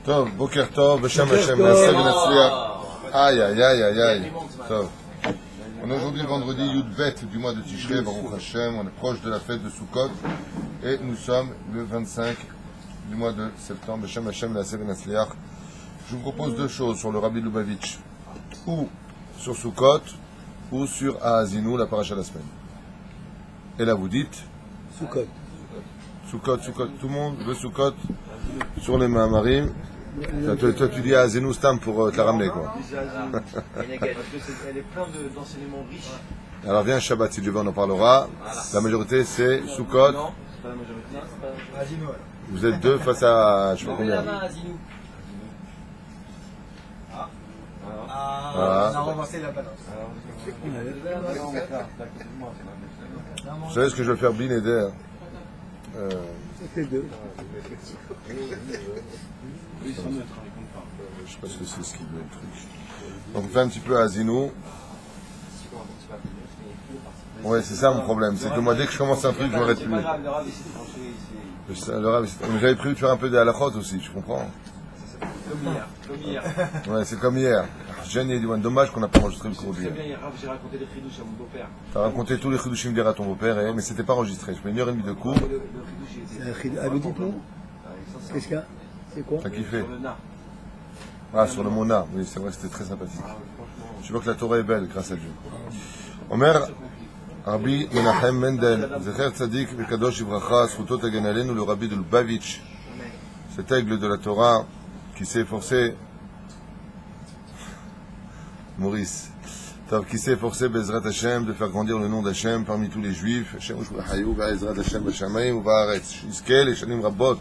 Tov, Boker Tov, Beshem Hashem, Nasser Natsliach. Aïe, aïe, aïe, aïe, aïe. Tov. On est aujourd'hui vendredi Yud-Bet du mois de Tishrei, Baruch Hashem. On est proche de la fête de Sukkot. Et nous sommes le 25 du mois de septembre, Beshem Hashem, Nasser Natsliach. Je vous propose deux choses sur le Rabbi Lubavitch. Ou sur Sukkot, ou sur Ahazinu, la paracha de la semaine. Et là vous dites Sukkot. Sukkot, Sukkot. Tout le monde veut Sukkot sur les Mahamarim. Toi, tu dis Ahazinu Stam pour te la ramener, quoi. Parce qu'elle est pleine d'enseignements riches. Alors viens Shabbat, si Dieu veut, on en parlera. La majorité c'est Sukkot. Non, c'est pas la majorité. C'est pas Ahazinu. Vous êtes deux face à je sais pas combien. On a renversé la balance. Vous savez ce que je vais faire, Blin Eder C'était deux. Je sais pas si c'est ce qu'il veut, le truc. Donc on fait un petit peu Ahazinu. Ouais, c'est ça mon problème. C'est que moi, dès que je commence un truc, je m'arrête plus. Le Rav, j'avais prévu de faire un peu des halachot aussi, tu comprends? Comme hier. Ouais, c'est comme hier. Jeanne dit, dommage qu'on n'a pas enregistré le cours d'hier. J'ai raconté les chidouches à mon beau-père. T'as raconté tous les chidouchim d'hier à ton beau-père, mais c'était pas enregistré. Je fais 1h30 de cours. Ah, vous dites-nous qu'est-ce qu'il y a? C'est quoi? T'as kiffé? Ah, sur le Mona. Oui, c'est vrai, c'était très sympathique. Je vois que la Torah est belle, grâce à Dieu. Omer, Rabbi Menachem Mendel, Zecher Tzadik, Vekadosh Ivracha, Zchuto Tagen Aleinu, le Rabbi de Lubavitch, cet aigle de la Torah qui s'est efforcé, Maurice, qui s'est efforcé, Bezrat Hashem, de faire grandir le nom d'Hashem parmi tous les Juifs, Hashem Ushvahayou, Bezrat Hashem, Bashamayim, Uvaharetz, Yiskel, et Shanim Rabot,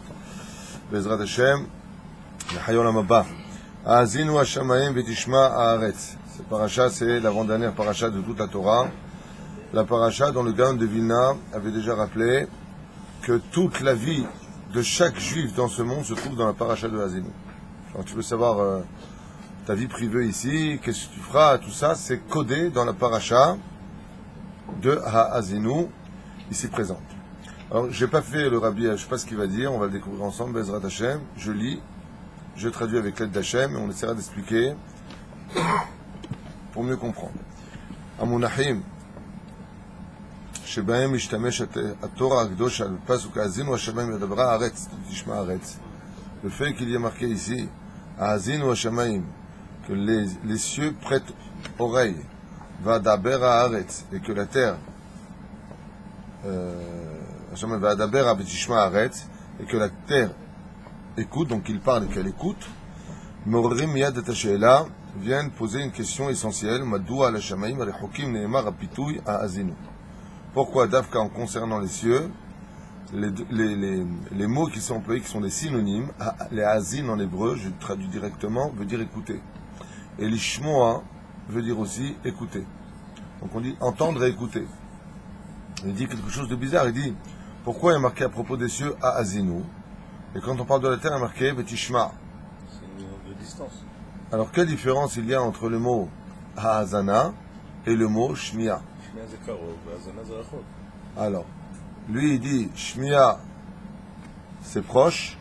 Bezrat Hashem, Hayol Amabah. Ahazinu Hashamayim, Vetishma Haaretz. Cette paracha, c'est l'avant-dernière paracha de toute la Torah. La paracha dont le Gaon de Vilna avait déjà rappelé que toute la vie de chaque juif dans ce monde se trouve dans la paracha de Ahazinu. Alors tu veux savoir ta vie privée ici, qu'est-ce que tu feras, tout ça, c'est codé dans la paracha de Ahazinu, ici présente. Alors j'ai pas fait le rabbi, je sais pas ce qu'il va dire, on va le découvrir ensemble, Bezrat Hashem, je lis, je traduis avec l'aide d'Hachem et on essaiera d'expliquer pour mieux comprendre. Amunahim, שבהם משתמש התורה הקדוש על פסוק האזינו השמיים ודברה הארץ, תשמע הארץ. Le fait qu'il y ait marqué ici, האזינו השמיים, que les cieux prêtent oreille, ודבר הארץ, et que la terre, ודבר ותשמע הארץ, et que la terre écoute, donc il parle et qu'elle écoute, מעוררים מיד את השאלה, viennent poser une question essentielle, מדוע על השמיים הרחוקים נאמר הפיתוי האזינו. Pourquoi Dafka en concernant les cieux, les mots qui sont employés, qui sont des synonymes, les hazin en hébreu, je traduis directement, veut dire écouter. Et l'ishmoa veut dire aussi écouter. Donc on dit entendre et écouter. Il dit quelque chose de bizarre, il dit pourquoi il est marqué à propos des cieux Ahazinu, et quand on parle de la terre, il est marqué Vetishma. C'est une de distance. Alors quelle différence il y a entre le mot Ahazana et le mot Shmiya? Alors, lui il dit Shmiya c'est proche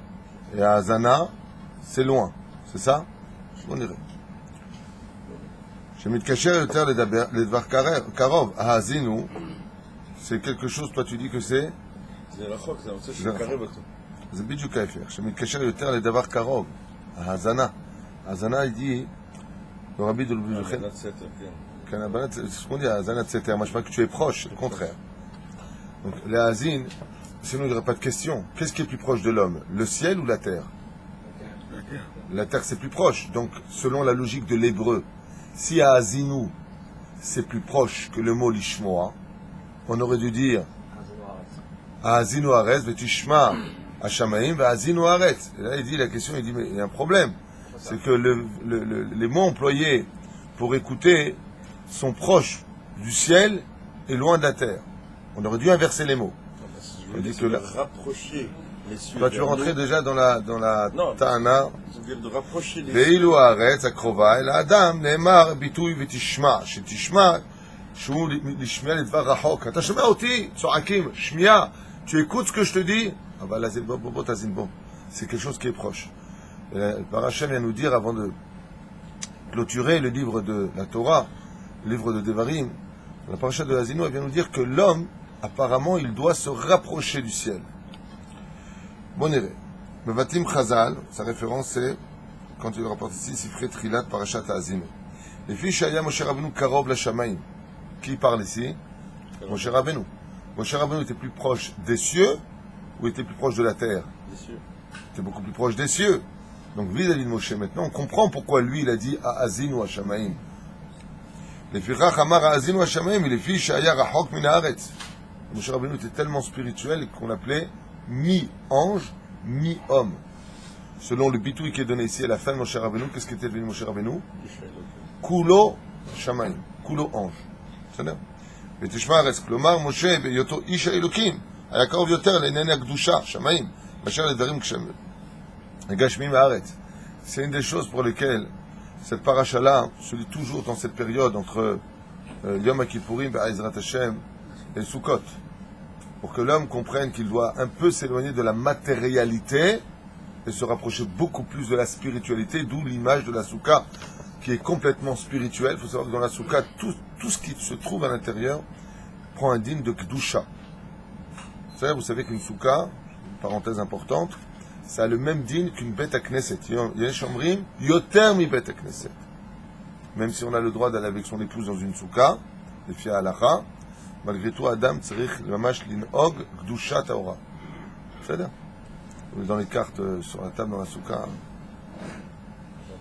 et Hazana c'est loin, c'est ça? On dirait. Shemit-Kasher yoter ledvar karov, Ahazinu c'est quelque chose, toi tu dis que c'est? C'est rachok, c'est un carré bateau. C'est bidjuk hafer. Shemit-Kasher yoter ledvar karov, Hazana. Hazana il dit, le rabbi de l'Oubli c'est ce qu'on dit à Hazanat Seter. Moi je crois que tu es proche, c'est le contraire. Donc les Hazin, sinon il n'y aurait pas de question. Qu'est-ce qui est plus proche de l'homme? Le ciel ou la terre? La terre c'est plus proche. Donc selon la logique de l'hébreu, si Ahazinu c'est plus proche que le mot Lishmoa, on aurait dû dire Ahazinu Haaretz, Vetishma Hashamaim, Ahazinu Haaretz. Et là il dit la question, il dit mais il y a un problème. C'est que les mots employés pour écouter sont proches du ciel et loin de la terre. On aurait dû inverser les mots. On dit que rapprocher les cieux. Toi, tu veux rentrer déjà dans la Ta'ana. De rapprocher les cieux. Ve'ilu haaretz הקרובה אל האדם נאמר ביטוי ותשמע, שתשמע שהוא לשמיע לדבר רחוק. אתה שומע אותי? צועקים, שמיע, tu écoutes ce que je te dis? Ah bah là, c'est bon, c'est quelque chose qui est proche. Et le Parachem vient nous dire, avant de clôturer le livre de la Torah, le livre de Devarim, la Paracha de Haazinu, elle vient nous dire que l'homme, apparemment, il doit se rapprocher du ciel. Bon, Mevatim Chazal, sa référence c'est, quand il rapporte ici, Sifrei Trilat Parashat Haazinu. Les filles Shaya Moshe Rabbeinu Karov la Shamaim. Qui parle ici? Moshe Rabbeinu. Moshe Rabbeinu était plus proche des cieux ou était plus proche de la terre? Des cieux. Il était beaucoup plus proche des cieux. Donc vis-à-vis de Moshe maintenant, on comprend pourquoi lui il a dit Haazinu Hashamaim. Les filles Amar Haazinu Hashamaim, les filles Shaya Rachok Min Haaretz. Moshe Rabbeinu était tellement spirituel qu'on l'appelait mi-ange, mi-homme. Selon le bitouille qui est donné ici à la fin de Moshe Rabbeinu, qu'est-ce qu'était devenu Moshe Rabbeinu? Kulo Shamaim, Kulo ange. C'est ça? ותשמע ארץ, כלומר משה בהיותו איש האלוקים היה קרוב יותר לענייני הקדושה, שמיים, מאשר לדברים גשמיים הארץ. C'est une des choses pour lesquelles cette paracha-là se lit toujours dans cette période entre Yom HaKippourim, Be'ezrat Hashem et Sukkot, pour que l'homme comprenne qu'il doit un peu s'éloigner de la matérialité et se rapprocher beaucoup plus de la spiritualité, d'où l'image de la Soukha qui est complètement spirituelle. Il faut savoir que dans la Soukha, tout ce qui se trouve à l'intérieur prend un digne de Kedusha. Vous savez qu'une Soukha, une parenthèse importante, ça a le même digne qu'une bête à Knesset. Yesh Omrim, Yoter mi bête à Knesset. Même si on a le droit d'aller avec son épouse dans une Soukha, les filles halacha, malgré tout, Adam tzarich mamash lin'og Kedusha Taora. C'est-à-dire, dans les cartes sur la table dans la Soukha,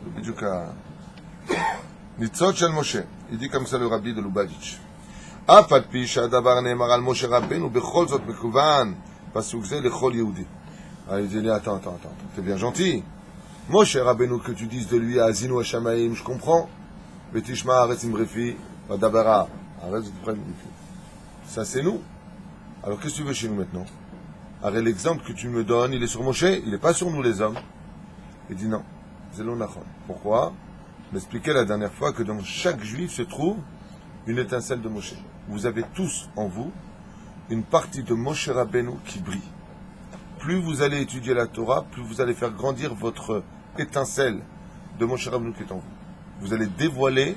le Bidjuka. Nitzot shel Moshe. Il dit comme ça le rabbi de Lubavitch. אף על פי שהדבר נאמר על משה רבנו, בכל זאת מכוון פסוק זה לכל יהודי. Il dit, attends, t'es bien gentil. Moshe Rabbeinu, que tu dises de lui à Haazinu Hashamaim, je comprends. Betishma Haaretz Imrefi, Vadabara, Haaretz Imrefi. Ça c'est nous. Alors qu'est-ce que tu veux chez nous maintenant? Alors l'exemple que tu me donnes, il est sur Moshe, il n'est pas sur nous les hommes. Il dit non, c'est l'onachon. Pourquoi? On m'expliquait la dernière fois que dans chaque juif se trouve une étincelle de Moshe. Vous avez tous en vous une partie de Moshe Rabbeinu qui brille. Plus vous allez étudier la Torah, plus vous allez faire grandir votre étincelle de Moshe Rabbeinu qui est en vous. Vous allez dévoiler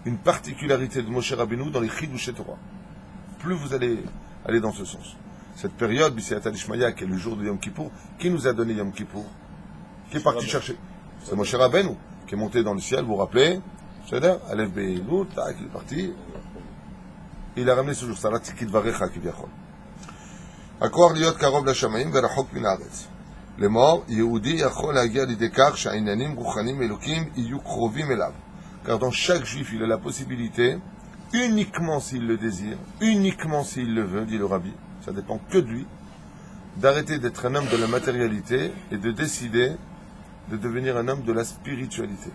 une particularité de Moshe Rabbeinu dans les Chidushei Torah. Plus vous allez aller dans ce sens. Cette période, B'Siyata Dishmaya, qui est le jour de Yom Kippour, qui nous a donné Yom Kippour? Qui est parti chercher? C'est Moshe Rabbeinu qui est monté dans le ciel, vous vous rappelez? C'est-à-dire, Aleph Be'ilou, tac, il est parti. Il a ramené ce jour, Salat Tikid Varecha, qui vient. הכוח להיות קרוב לשמיים ורחוק מן הארץ. לאמור, יהודי יכול להגיע לידי כך שהעניינים רוחניים אלוקים יהיו קרובים אליו. Car dans chaque juif, il a la possibilité, uniquement s'il le désire, uniquement s'il le veut, dit le rabbi, ça dépend que de lui, d'arrêter d'être un homme de la matérialité et de décider de devenir un homme de la spiritualité.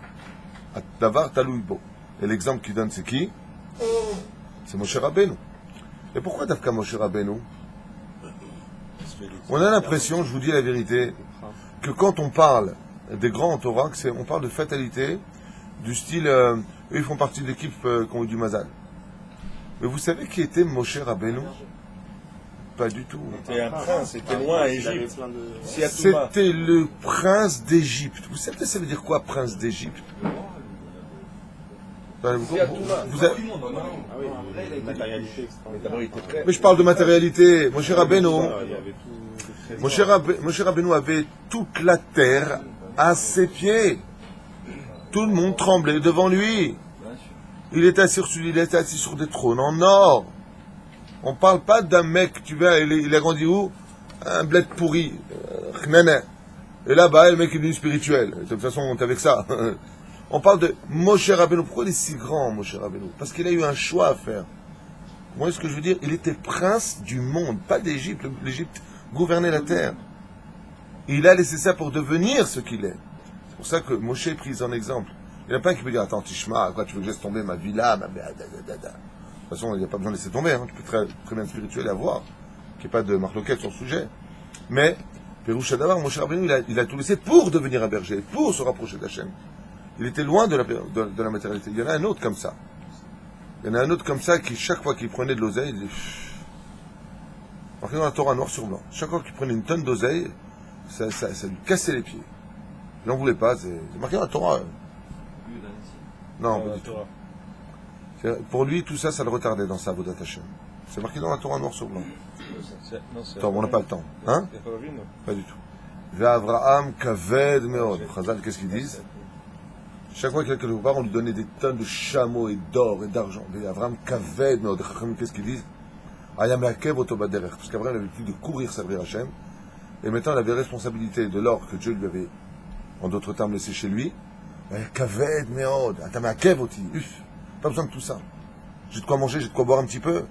Davar taloui bo. Et l'exemple qu'il donne, c'est qui? C'est Moshe Rabbeinu. Et pourquoi Dafka Moshe Rabbeinu? On a l'impression, je vous dis la vérité, que quand on parle des grands en Torah, on parle de fatalité, du style, eux ils font partie de l'équipe qui ont eu du Mazal. Mais vous savez qui était Moshe Rabbeinu? Pas du tout. C'était un prince, c'était loin à Égypte. C'était le prince d'Égypte. Vous savez ça veut dire quoi, prince d'Égypte? Mais je parle de matérialité. Moshe Rabbeinu avait toute la terre à ses pieds. Tout le monde tremblait devant lui. Il était assis sur des trônes en or. On ne parle pas d'un mec, tu vois, il a grandi où? Un bled pourri. Et là-bas, le mec est devenu spirituel. De toute façon, on est avec ça. On parle de Moshe Rabbeinu. Pourquoi il est si grand, Moshe Rabbeinu? Parce qu'il a eu un choix à faire. Vous voyez ce que je veux dire? Il était prince du monde, pas d'Égypte. L'Égypte gouvernait la terre. Il a laissé ça pour devenir ce qu'il est. C'est pour ça que Moshe est pris en exemple. Il n'y en a pas un qui peut dire, attends, Tishma, quoi, tu veux que je laisse tomber ma villa, ma... De toute façon, il n'y a pas besoin de laisser tomber. Hein. Tu peux très bien être spirituel et avoir. Qu'il n'y ait pas de marloquette sur le sujet. Mais, Péroucha d'Avar, Moshe Rabbeinu, il a tout laissé pour devenir un berger, pour se rapprocher d'Hachem. Il était loin de la matérialité. Il y en a un autre comme ça. Il y en a un autre comme ça qui, chaque fois qu'il prenait de l'oseille, il dit... Marqué dans la Torah noir sur blanc. Chaque fois qu'il prenait une tonne d'oseille, ça lui cassait les pieds. Il n'en voulait pas, c'est marqué dans la Torah. Plus d'un ici. Non, pas du tout. Pour lui, tout ça, ça le retardait dans sa Avodat Hashem. C'est marqué dans la Torah noir sur blanc. Attends, on n'a pas le temps. Hein? Pas du tout. Ve'Avraham kaved meod. Chazal, qu'est-ce qu'ils disent? Chaque fois qu'il y a quelque part, on lui donnait des tonnes de chameaux et d'or et d'argent. Ve'Avraham kaved meod. Qu'est-ce qu'ils disent? Ayam yakev otobaderech. Parce qu'Abraham avait l'habitude de courir servir Hashem. Et maintenant, il avait la responsabilité de l'or que Dieu lui avait, en d'autres termes, laissé chez lui. Kaved meod. Ayam yakev oti. Pas besoin de tout ça. J'ai de quoi manger, j'ai de quoi boire un petit peu.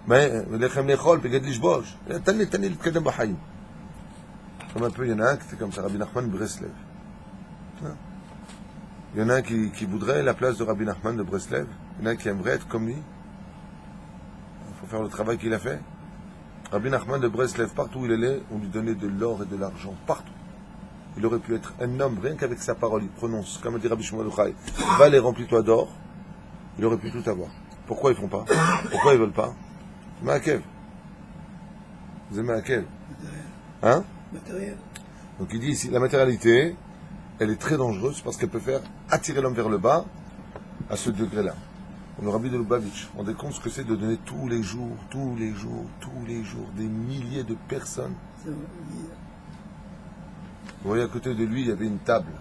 Mais, lechem lechol, pegad lishbosh. Tani l'tkadem b'chaim. Comme un peu, il y en a un qui était comme ça, Rabbi Nachman de Breslev. Il y en a un qui voudrait la place de Rabbi Nachman de Breslev. Il y en a un qui aimerait être comme lui. Il faut faire le travail qu'il a fait. Rabbi Nachman de Breslev, partout où il allait, on lui donnait de l'or et de l'argent. Partout. Il aurait pu être un homme, rien qu'avec sa parole, il prononce, comme dit Rabbi Shmuel Yochai, va les remplis-toi d'or. Il aurait pu tout avoir. Pourquoi ils font pas? Pourquoi ils veulent pas? Ma'akev. Vous aimez Ma'akev? Hein? Matériel. Donc il dit ici, la matérialité, elle est très dangereuse parce qu'elle peut faire attirer l'homme vers le bas à ce degré-là. Le Rabbi de Lubavitch, on décompte ce que c'est de donner tous les jours, des milliers de personnes. Vous voyez, à côté de lui, il y avait une table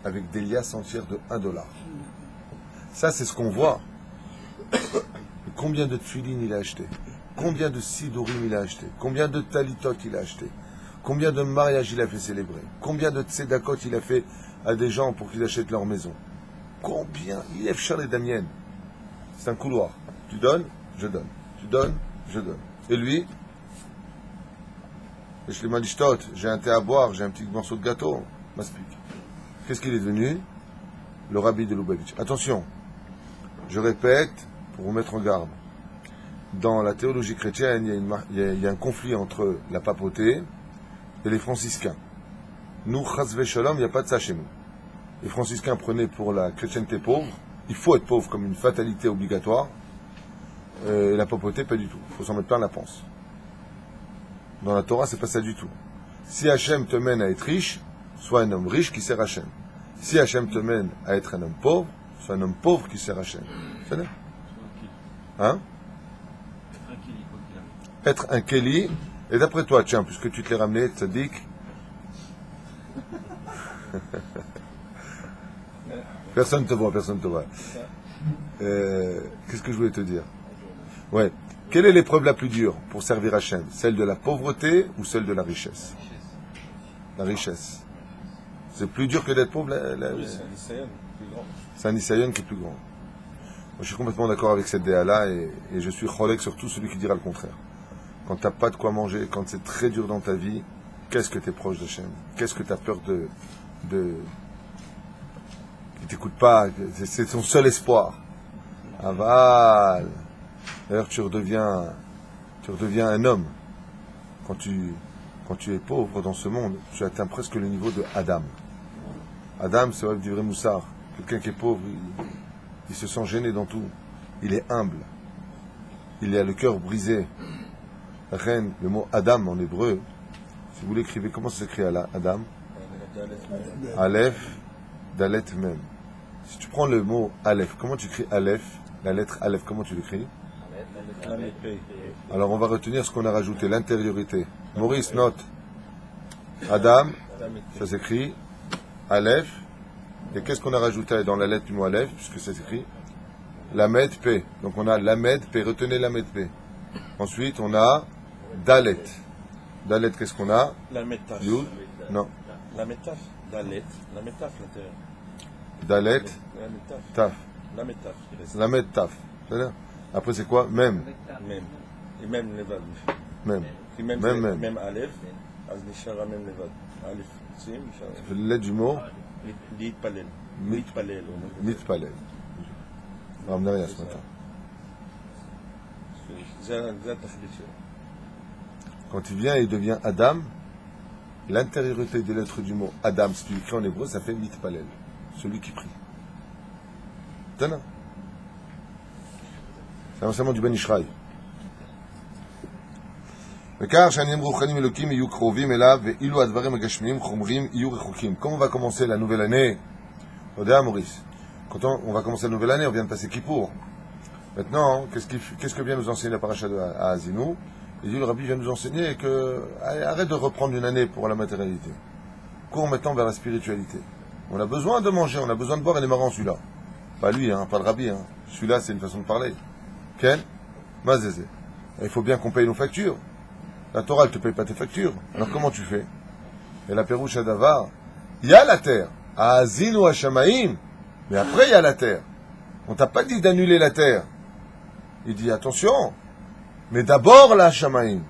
avec des liasses entières de $1. Ça, c'est ce qu'on voit. Combien de tfilines il a acheté? Combien de sidorim il a acheté? Combien de talitot il a acheté? Combien de mariages il a fait célébrer? Combien de tzedakot il a fait à des gens pour qu'ils achètent leur maison? Combien? Il est Charles et Damien. C'est un couloir. Tu donnes, je donne. Tu donnes, je donne. Et lui, je l'ai malishtot, j'ai un thé à boire, j'ai un petit morceau de gâteau. M'explique. Qu'est-ce qu'il est devenu? Le Rabbi de Lubavitch. Attention, je répète, pour vous mettre en garde. Dans la théologie chrétienne, il y a un conflit entre la papauté et les franciscains. Nous, chas shalom, il n'y a pas de ça chez nous. Les franciscains prenaient pour la chrétienté pauvre. Il faut être pauvre comme une fatalité obligatoire. Et la papauté, pas du tout. Il faut s'en mettre plein la panse. Dans la Torah, c'est pas ça du tout. Si Hachem te mène à être riche, sois un homme riche qui sert Hachem. Si Hachem te mène à être un homme pauvre, sois un homme pauvre qui sert Hachem. C'est ça? Hein? Être un Kéli. Et d'après toi, tiens, puisque tu te l'es ramené, Tzadik. Personne ne te voit, personne ne te voit. Qu'est-ce que je voulais te dire? Ouais. Quelle est l'épreuve la plus dure pour servir Hachem? Celle de la pauvreté ou celle de la richesse? La richesse. C'est plus dur que d'être pauvre? Oui, c'est un Nisayon plus grand. C'est un Nisayon qui est plus grand. Moi, je suis complètement d'accord avec cette déa-là et je suis cholek sur tout celui qui dira le contraire. Quand tu n'as pas de quoi manger, quand c'est très dur dans ta vie, qu'est-ce que tu es proche d'Hachem? Qu'est-ce que tu as peur de qui t'écoute pas? C'est ton seul espoir. Aval. D'ailleurs, tu redeviens un homme. Quand tu es pauvre dans ce monde, tu atteins presque le niveau de Adam. Adam, c'est du vrai moussard. Quelqu'un qui est pauvre, il se sent gêné dans tout. Il est humble. Il a le cœur brisé. Reine, le mot Adam en hébreu, si vous l'écrivez, comment ça s'écrit Adam? Aleph, Dalet Mem. Si tu prends le mot Aleph, comment tu écris Aleph? La lettre Aleph, comment tu l'écris? Alors on va retenir ce qu'on a rajouté, l'intériorité. Maurice, note. Adam, ça s'écrit Aleph. Et qu'est-ce qu'on a rajouté dans la lettre du mot Aleph, puisque ça s'écrit Lamed P. Donc on a Lamed P, retenez Lamed P. Ensuite on a Dalet. Dalet, qu'est-ce qu'on a? La métaf. Yud? Non. La métaf. Dalet. La métaf, l'intérieur. Dalet, La métaf. Taf. La métaf. il reste. Lamed Taf. C'est-à-dire? Après c'est quoi? Même. Même. Et même Levad. Même. Et même. Même. Même Aleph. Az nishara même Levad. Aleph. Sim. Ça fait la lettre du mot Litpalel. Mit- Litpalel. Mitpalel. On va ramener rien ce matin. זה התכלית שלו. Quand il vient et il devient Adam, l'intériorité des lettres du mot Adam, si tu l'écris en hébreu, ça fait Mitpalel, celui qui prie. C'est l'enseignement du Ben Ishraï. Quand on va commencer la nouvelle année, Maurice, quand on va commencer la nouvelle année, on vient de passer Kippour. Maintenant, qu'est-ce que vient nous enseigner la paracha de Haazinu? Il dit, le rabbi vient nous enseigner que arrête de reprendre une année pour la matérialité. Cours maintenant vers la spiritualité. On a besoin de manger, on a besoin de boire, et il est marrant celui-là. Pas lui, pas le rabbi. Celui-là, c'est une façon de parler. Ken Mazézé. Il faut bien qu'on paye nos factures. La Torah, elle ne te paye pas tes factures. Alors comment tu fais? Et la Pérouche Davar, il y a la terre. Haazinu Hashamaim. Mais après, il y a la terre. On t'a pas dit d'annuler la terre. Il dit, attention. Mais d'abord, la Hashamaim.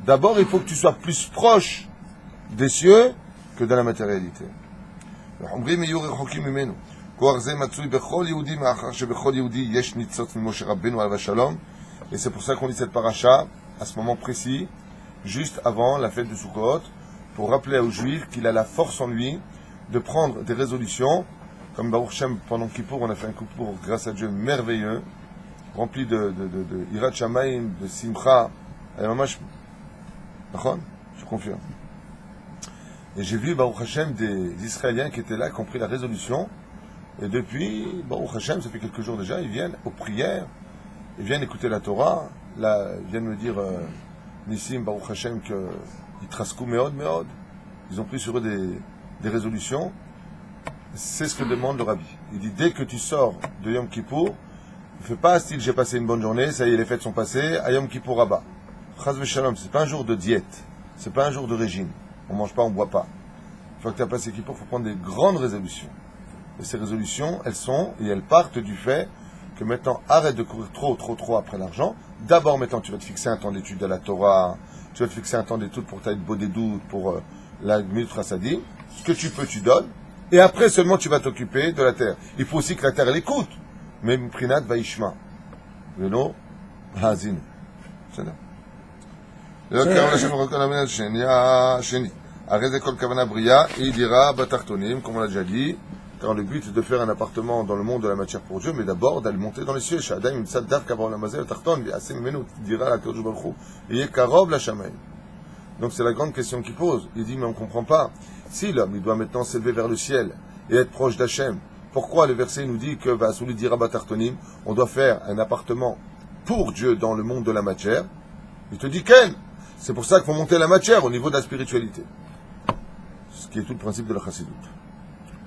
D'abord, il faut que tu sois plus proche des cieux que de la matérialité. Et c'est pour ça qu'on lit cette paracha à ce moment précis, juste avant la fête de Sukkot, pour rappeler aux Juifs qu'il a la force en lui de prendre des résolutions, comme Baruch Shem pendant Kippour, on a fait un Kippour grâce à Dieu merveilleux, rempli de Hirat Shamayim, de Simcha, et mamash, je confirme. Et j'ai vu Baruch Hashem des Israéliens qui étaient là, qui ont pris la résolution, et depuis, Baruch Hashem, ça fait quelques jours déjà, ils viennent aux prières, ils viennent écouter la Torah, là, ils viennent me dire, Nissim, Baruch Hashem, qu'ils trascou meod. Ils ont pris sur eux des résolutions. C'est ce que demande le rabbi. Il dit, dès que tu sors de Yom Kippour, ne fais pas style, j'ai passé une bonne journée, ça y est, les fêtes sont passées, à Yom Kippour Rabba. Chaz v'shalom, c'est pas un jour de diète, c'est pas un jour de régime. On mange pas, on boit pas. Une fois que tu as passé Kippour, il faut prendre des grandes résolutions. Et ces résolutions, elles partent du fait que maintenant, arrête de courir trop après l'argent. D'abord, maintenant, tu vas te fixer un temps d'étude de la Torah, tu vas te fixer un temps d'étude pour ta beau des doutes, pour la minute Rassadim. Ce que tu peux, tu donnes. Et après seulement, tu vas t'occuper de la terre. Il faut aussi que la terre, elle écoute. Mais Prinat Vaishma. Veno, Hazin. C'est là. Il dira Batartonim, comme on l'a déjà dit, car le but est de faire un appartement dans le monde de la matière pour Dieu, mais d'abord d'aller monter dans les cieux. Donc c'est la grande question qu'il pose. Il dit, mais on ne comprend pas. Si l'homme, il doit maintenant s'élever vers le ciel et être proche d'Hachem, pourquoi le verset nous dit que Vasuli dira Batartonim, on doit faire un appartement pour Dieu dans le monde de la matière? Il te dit Ken. C'est pour ça qu'il faut monter la matière au niveau de la spiritualité. Ce qui est tout le principe de la Chassidut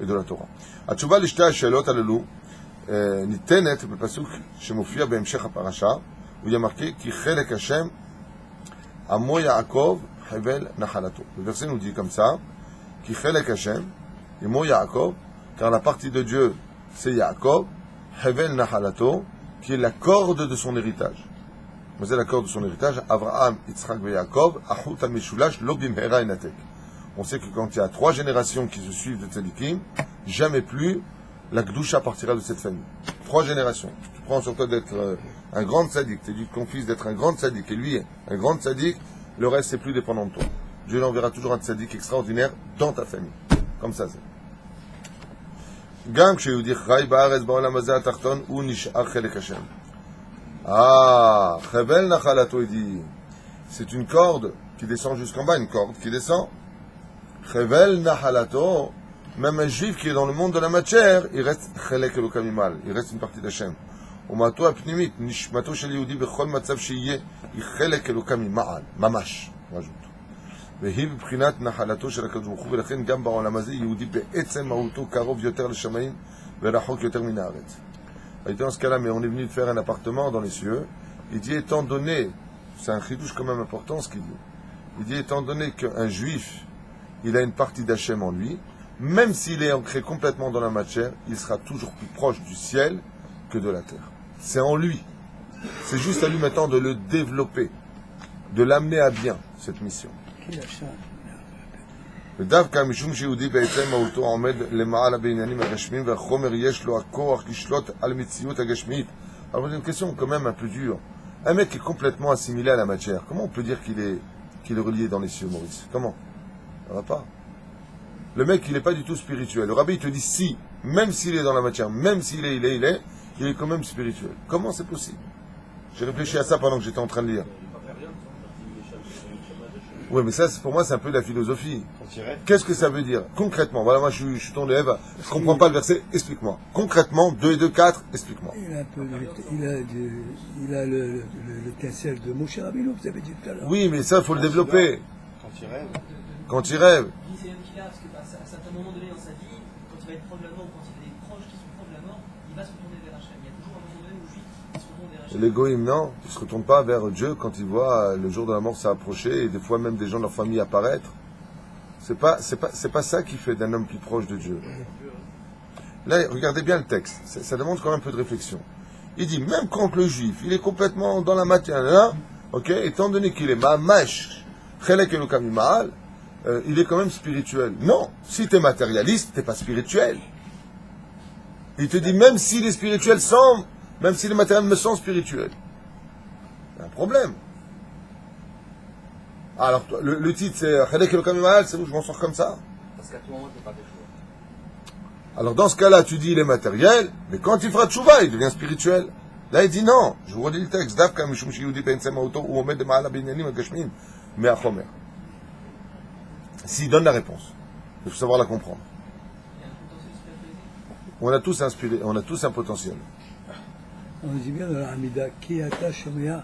et de la Torah. התשובה לשתי השאלות הללו ניתנת בפסוק שמופיע בהמשך הפרשה, הוא יהיה מראה כי חלק השם עמו יעקב חבל נחלתו. Le verset nous dit comme ça, כי חלק השם עמו יעקב, car la partie de Dieu c'est Yaakov, חבל נחלתו, qui est la corde de son héritage. Mais c'est la corde de son héritage, Abraham, Yitzhak et Yaakov, Achut al-Mishulash, lo bimhera inatek. On sait que quand il y a 3 générations qui se suivent de tzadikim, jamais plus la Gdusha partira de cette famille. 3 générations. Tu prends sur toi d'être un grand tzadik, tu dis ton fils d'être un grand tzadik, et lui est un grand tzadik, le reste c'est plus dépendant de toi. Dieu l'enverra toujours un tzadik extraordinaire dans ta famille. Comme ça c'est. Gam כשיהודי חי בארץ בעולם הזה התחתון הוא נשאר חלק השם. Ah, Chevel Nachalato, il dit, c'est une corde qui descend jusqu'en bas, une corde qui descend. Chevel Nachalato, même un juif qui est dans le monde de la matière, il reste Chelek Elokamimal, il reste une partie d'Hachem. Umato apnimit, nishmato shel Yehudi bechol matzav sheyeh, il Chelek Elokamimal, mamash, on rajoute. והיא בבחינת נחלתו של הקדוש ברוך הוא, ולכן גם בעולם הזה יהודי בעצם מהותו קרוב יותר לשמיים ורחוק יותר מן הארץ. Dans ce cas-là, mais on est venu de faire un appartement dans les cieux. Il dit, étant donné, c'est un chidouche quand même important ce qu'il dit. Il dit, étant donné qu'un juif, il a une partie d'Hachem en lui, même s'il est ancré complètement dans la matière, il sera toujours plus proche du ciel que de la terre. C'est en lui. C'est juste à lui maintenant de le développer, de l'amener à bien, cette mission. ודווקא משום שיהודי בעצם מהותו עומד למעלה בעניינים הגשמיים והחומר יש לו הכוח לשלוט על מציאות הגשמית. Alors une question quand même un peu dure. Un mec qui est complètement assimilé à la matière, comment on peut dire qu'il est relié dans les cieux, Maurice? Comment? Ça va pas. Le mec il n'est pas du tout spirituel. Le rabbi il te dit si, même s'il est dans la matière, même s'il est, il est quand même spirituel. Comment c'est possible? J'ai réfléchi à ça pendant que j'étais en train de lire. Oui, mais ça, pour moi, c'est un peu la philosophie. Quand il rêve, Qu'est-ce que ça veut dire concrètement? Voilà, moi, je suis ton élève, je comprends pas le verset, explique-moi. Concrètement, 2 et 2, 4, explique-moi. Il a un peu, il a le tincelle de Moshe Rabbeinu, vous avez dit tout à l'heure. Oui, mais ça, il faut le développer. quand il rêve, Quand il rêve. Il dit c'est même qu'il a, parce qu'à un certain moment donné dans sa vie, quand il va être proche de la mort, ou quand il a des proches qui sont proches de la mort, il va se retourner vers Hachem. Il y a toujours un moment donné où lui, il se retourne vers Hachem. L'égoïme, non. Il ne se retourne pas vers Dieu quand il voit le jour de la mort s'approcher et des fois même des gens de leur famille apparaître. C'est pas ça qui fait d'un homme plus proche de Dieu. Là, regardez bien le texte. Ça demande quand même un peu de réflexion. Il dit, même quand le juif, il est complètement dans la matière, là, ok, étant donné qu'il est mamash, chelek elokam ma'al, il est quand même spirituel. Non, si tu es matérialiste, tu n'es pas spirituel. Il te dit, même si les spirituels semblent, même si les matériels me sont spirituels. Il y a un problème. Alors, le titre, c'est Chelek Elokam Ma'al, c'est où je m'en sors comme ça. Parce qu'à tout moment, tu n'es pas des Alors, dans ce cas-là, tu dis, il est matériel, mais quand il fera tchouva, il devient spirituel. Là, il dit non. Je vous redis le texte. Davka mishum sheyudi ben sema auto ou omed de ma'ala binyanim agashmin me'achomer. S'il donne la réponse, il faut savoir la comprendre. Il y a un potentiel spiritualisé. On a tous un potentiel. On dit bien dans la Hamida, qui attache Shomea,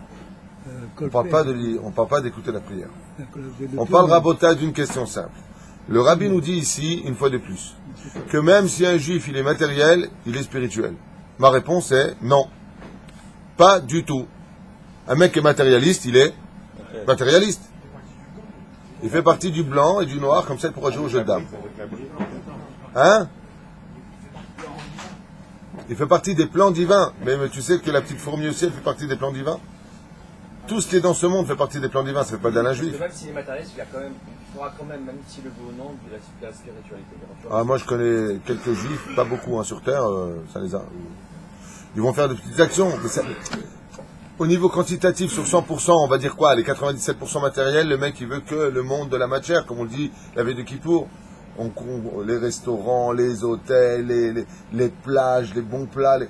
On ne parle pas d'écouter la prière. On parle rabotage d'une question simple. Le rabbi nous dit ici, une fois de plus, que même si un juif il est matériel, il est spirituel. Ma réponse est non. Pas du tout. Un mec qui est matérialiste, il est matérialiste. Il fait partie du blanc et du noir, comme ça il pourra jouer au jeu de dames. Hein? Il fait partie des plans divins. Mais tu sais que la petite fourmi aussi, elle fait partie des plans divins? Tout ce qui est dans ce monde fait partie des plans divins, ça ne fait pas d'un juif. Même s'il est matérialiste, il faudra quand même s'il le veut ou non, de la spiritualité. Ah, moi je connais quelques juifs, pas beaucoup hein, sur Terre, ça les a. Ils vont faire de petites actions. Mais ça, au niveau quantitatif, sur 100%, on va dire quoi? Les 97% matériels, le mec il veut que le monde de la matière, comme on le dit la veille de Kippour. Les restaurants, les hôtels, les plages, les bons plats.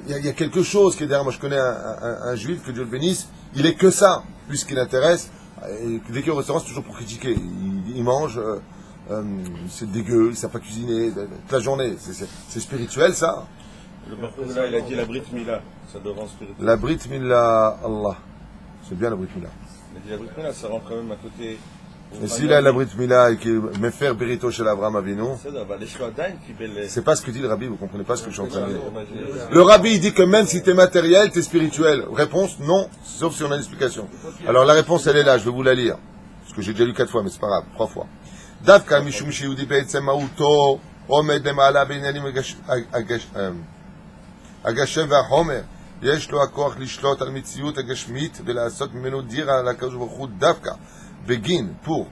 Il y a quelque chose qui est derrière. Moi je connais un juif, que Dieu le bénisse, il est que ça, puisqu'il intéresse. Et dès qu'il est au restaurant, c'est toujours pour critiquer. Il mange, c'est dégueu, il ne sait pas cuisiner, toute la journée. C'est spirituel ça. le Barcoula, il a dit la Brit Mila, ça devant spirituel. La Brit Mila, Allah. C'est bien la Brit Mila. Il a dit la Brit Mila, ça rentre quand même à côté. Et s'il a la Brit Mila et qu'il me fait Berito chez l'Avram Avinu, c'est pas ce que dit le rabbi, vous comprenez pas ce que je suis en train de dire. Le rabbi il dit que même si tu es matériel, tu es spirituel. Réponse non, sauf si on a une explication. Alors la réponse elle est là, je vais vous la lire. Parce que j'ai déjà lu 4 fois, mais c'est pas grave, 3 fois. Davka mishum sheyudi be'etzem ma'uto omed lema'ala b'inyanim agashem v'achomer. יש לו הכוח לשלוט על מציאות הגשמית ולעשות ממנו דירה על הקדוש ברוך הוא דווקא בגין, פור,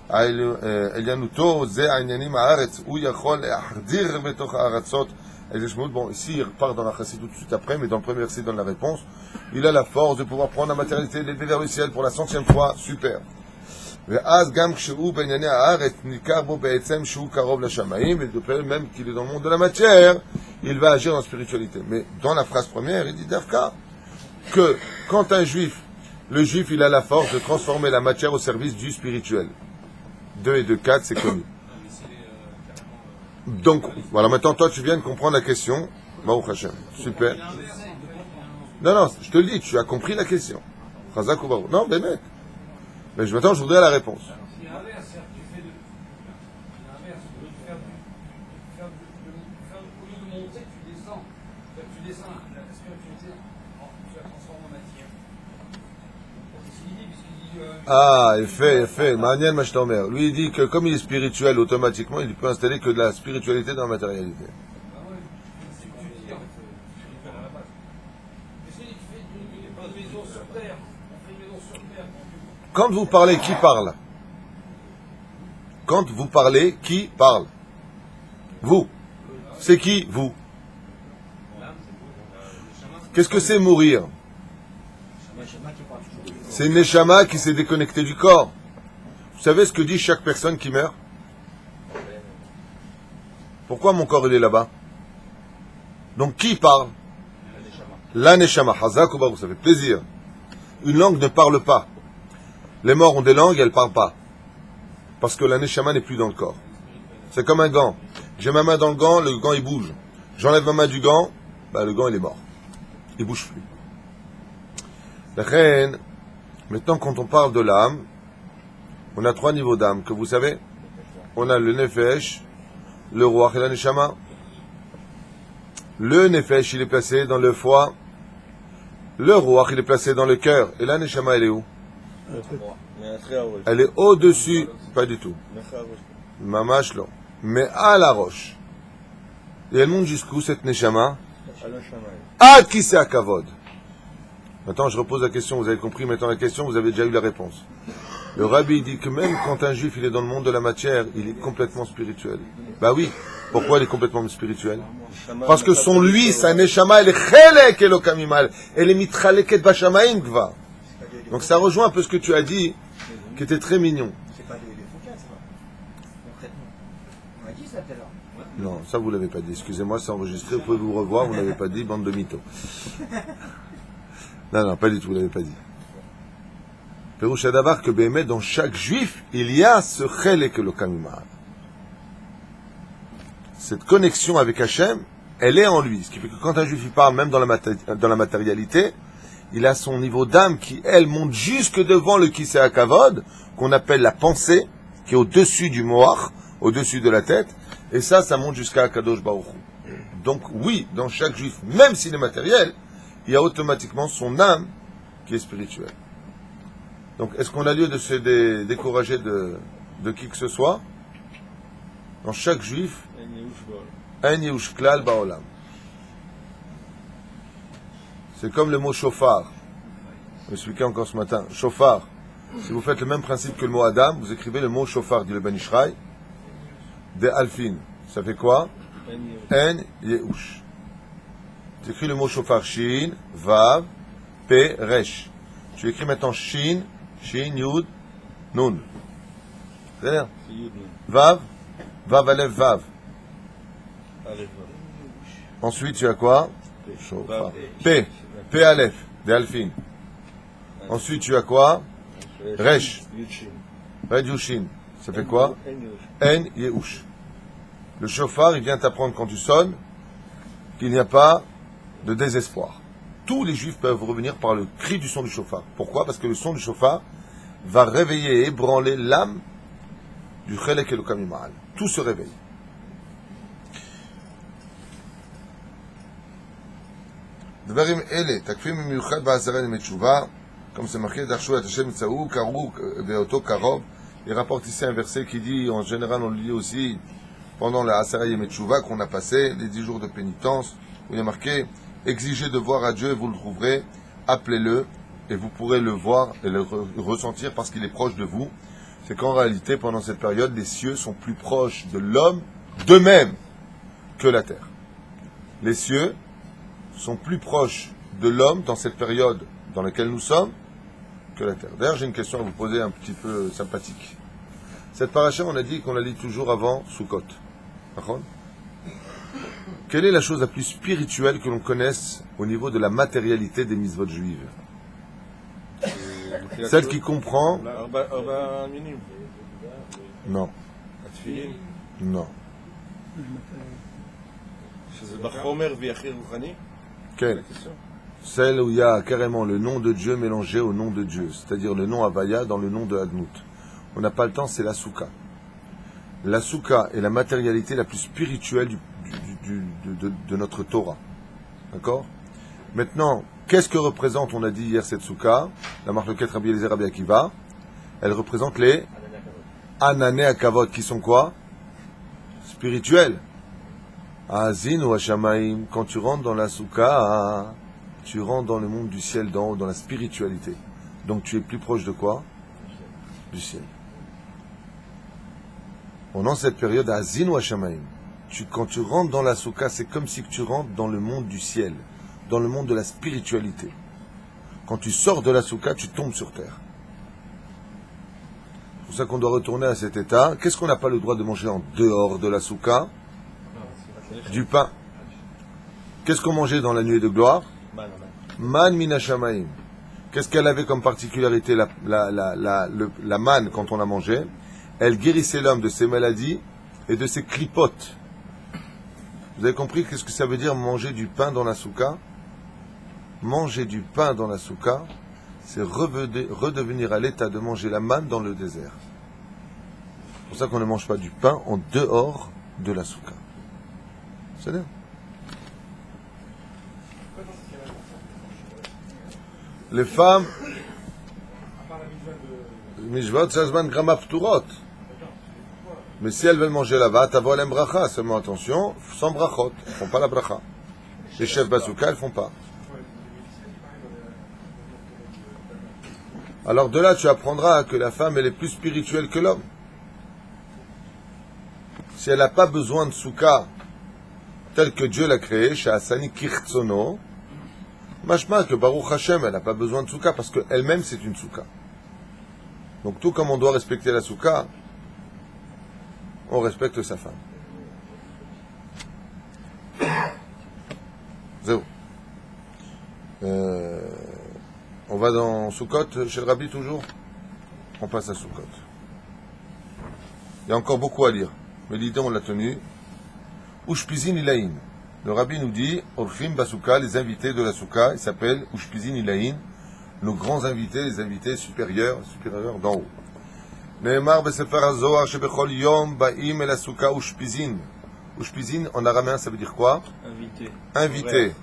עליונותו זה העניינים הארץ, הוא יכול להחדיר בתוך הארצות הגשמיות. Bon, ici il repart dans la chassidut tout de suite après, mais dans le premier verset il donne la réponse. Il a la force de pouvoir prendre la matérialité et l'élever vers le ciel pour la 100e fois, super. ואז גם כשהוא בענייני הארץ ניכר בו בעצם שהוא קרוב לשמיים, et de fait même qu'il est dans le monde de la matière, il va agir dans la spiritualité. Mais dans la phrase première, il dit Dafka que quand un juif, le juif il a la force de transformer la matière au service du spirituel. 2 et 2, 4, c'est connu. Donc, voilà, maintenant toi tu viens de comprendre la question. Baruch Hashem, super. Non, je te le dis, tu as compris la question. Chazak ou Baruch. Non, Bémet. Mais maintenant, je voudrais la réponse. C'est l'inverse, c'est-à-dire que tu fais au lieu de monter, tu descends. Tu descends la spiritualité, tu la transformes en matière. C'est ce qu'il dit, puisqu'il dit. Ah, effet, Maniel Mashtomer. Lui, il dit que comme il est spirituel, automatiquement, il peut installer que de la spiritualité dans la matérialité. Ah ouais, c'est ce que tu dis, en fait, spirituel à la base. Mais c'est dit, tu fais une maison sur terre. On fait une maison sur terre. Quand vous parlez, qui parle? Quand vous parlez, qui parle? Vous. C'est qui, vous? Qu'est-ce que c'est mourir? C'est une neshama qui s'est déconnectée du corps. Vous savez ce que dit chaque personne qui meurt? Pourquoi mon corps il est là-bas? Donc qui parle? La neshama. Hazak ou Baruch, ça fait plaisir. Une langue ne parle pas. Les morts ont des langues et elles ne parlent pas. Parce que la neshama n'est plus dans le corps. C'est comme un gant. J'ai ma main dans le gant il bouge. J'enlève ma main du gant, le gant il est mort. Il ne bouge plus. La reine, maintenant quand on parle de l'âme, on a 3 niveaux d'âme, que vous savez. On a le nefesh, le ruach et la neshama. Le nefesh, il est placé dans le foie. Le ruach, il est placé dans le cœur. Et la neshama, elle est où? Elle est au-dessus. Pas du tout. Mamash lo. Mais à la roche. Et elle monte jusqu'où cette neshama? Ah, qui c'est à kavod? Maintenant, je repose la question. Vous avez compris maintenant la question, vous avez déjà eu la réponse. Le rabbi dit que même quand un juif il est dans le monde de la matière, il est complètement spirituel. Bah oui. Pourquoi il est complètement spirituel? Parce que son lui, sa neshama, elle est chelek elokamimal. Elle est mitraleket bashamaim gva. Donc ça rejoint un peu ce que tu as dit, qui était très mignon. C'est pas des focales, ça. Concrètement. On a dit ça tout à l'heure. Non, ça vous l'avez pas dit. Excusez-moi, c'est enregistré. Vous pouvez vous revoir. Vous l'avez pas dit, bande de mythos. Non, pas du tout. Vous l'avez pas dit. Pérouche Adavar que Béhémet, dans chaque juif, il y a ce chelek elokamimal. Cette connexion avec Hachem, elle est en lui. Ce qui fait que quand un juif il parle, même dans la matérialité, il a son niveau d'âme qui, elle, monte jusque devant le Kisei HaKavod, qu'on appelle la pensée, qui est au-dessus du moach, au-dessus de la tête, et ça monte jusqu'à Akadosh Baruch Hu. Donc oui, dans chaque juif, même s'il est matériel, il y a automatiquement son âme qui est spirituelle. Donc est-ce qu'on a lieu de se décourager de qui que ce soit? Dans chaque juif, un Yehush Klal Baolam. C'est comme le mot chauffard. Je me suis expliqué encore ce matin. Chauffard. Si vous faites le même principe que le mot Adam, vous écrivez le mot chauffard, dit le Ben Ishraï. De Alfin. Ça fait quoi? En Yehush. Tu écris le mot chauffard. Shin, Vav, Pe, Resh. Tu écris maintenant Shin, Yud, Nun. C'est-à-dire Vav, Vav, Alev, Vav. Ensuite, tu as quoi? P. P Aleph, de Alfin. Ensuite, tu as quoi? Resh. Red Yushin. Ça fait quoi? En Yehush. Le chauffard, il vient t'apprendre quand tu sonnes qu'il n'y a pas de désespoir. Tous les juifs peuvent revenir par le cri du son du chauffard. Pourquoi? Parce que le son du chauffard va réveiller et ébranler l'âme du Chelek Elokamimal. Tout se réveille. דברים אלה, תקפים במיוחד בעשרה ימי תשובה, comme c'est marqué, דרשו את השם יצאו, קראו באותו קרוב. Il rapporte ici un verset qui dit, en général on le lit aussi pendant la Asara Yemei Tshuva qu'on a passé, les 10 jours de pénitence, où il est marqué, exigez de voir à Dieu et vous le trouverez, appelez-le et vous pourrez le voir et le ressentir parce qu'il est proche de vous. C'est qu'en réalité, pendant cette période, les cieux sont plus proches de l'homme d'eux-mêmes que la terre. Les cieux sont plus proches de l'homme dans cette période dans laquelle nous sommes que la terre. D'ailleurs, j'ai une question à vous poser un petit peu sympathique. Cette paracha, on a dit qu'on la lit toujours avant Sukkot. D'accord? Quelle est la chose la plus spirituelle que l'on connaisse au niveau de la matérialité des mitzvot juives? Celle qui comprend... Non. Non. Quelle? Celle où il y a carrément le nom de Dieu mélangé au nom de Dieu, c'est-à-dire le nom Havaya dans le nom de Adnout. On n'a pas le temps, c'est la Souka. La Souka est la matérialité la plus spirituelle de notre Torah. D'accord? Maintenant, qu'est-ce que représente, on a dit hier, cette Souka? La marloquette Rabbi Eliezer Rabbi Akiva. Elle représente les Anané Akavot, qui sont quoi? Spirituels. Azin ou Hashamaim, quand tu rentres dans la Souka, tu rentres dans le monde du ciel d'en haut, dans la spiritualité. Donc tu es plus proche de quoi? Du ciel. Pendant cette période, Azin ou Hashamaim, quand tu rentres dans la Souka, c'est comme si tu rentres dans le monde du ciel, dans le monde de la spiritualité. Quand tu sors de la Souka, tu tombes sur terre. C'est pour ça qu'on doit retourner à cet état. Qu'est-ce qu'on n'a pas le droit de manger en dehors de la Souka? Du pain. Qu'est-ce qu'on mangeait dans la nuée de gloire? Man min hashamaim. Qu'est-ce qu'elle avait comme particularité, la manne, quand on la mangeait? Elle guérissait l'homme de ses maladies et de ses clipotes. Vous avez compris qu'est-ce que ça veut dire manger du pain dans la souka? Manger du pain dans la souka, c'est redevenir à l'état de manger la manne dans le désert. C'est pour ça qu'on ne mange pas du pain en dehors de la souka. C'est bien. Les femmes, Mishvat, c'est Zman Grama Pturot. Mais si elles veulent manger là-bas, t'avoue l'aim bracha, seulement attention, sans brachot, elles ne font pas la bracha. Les chefs bazooka, elles ne font pas. Alors de là, tu apprendras que la femme, elle est plus spirituelle que l'homme. Si elle n'a pas besoin de souka, tel que Dieu l'a créé, chez Asani Kirtsono, machma que Baruch Hashem, elle n'a pas besoin de souka, parce qu'elle-même, c'est une souka. Donc tout comme on doit respecter la souka, on respecte sa femme. Zéro. On va dans Soukot, chez le Rabbi toujours. On passe à Soukot. Il y a encore beaucoup à lire, mais l'idée on l'a tenue. Ushpizin Ilaïn. Le Rabbi nous dit, Orchim Basouka, les invités de la Souka, ils s'appellent Ushpizin Ilaïn, nos grands invités, les invités supérieurs d'en haut. Neemar Besefer HaZohar Shebechol Yom Ba'im El Souka Ushpizin. Ushpizin en araméen ça veut dire quoi? Invité. Invité.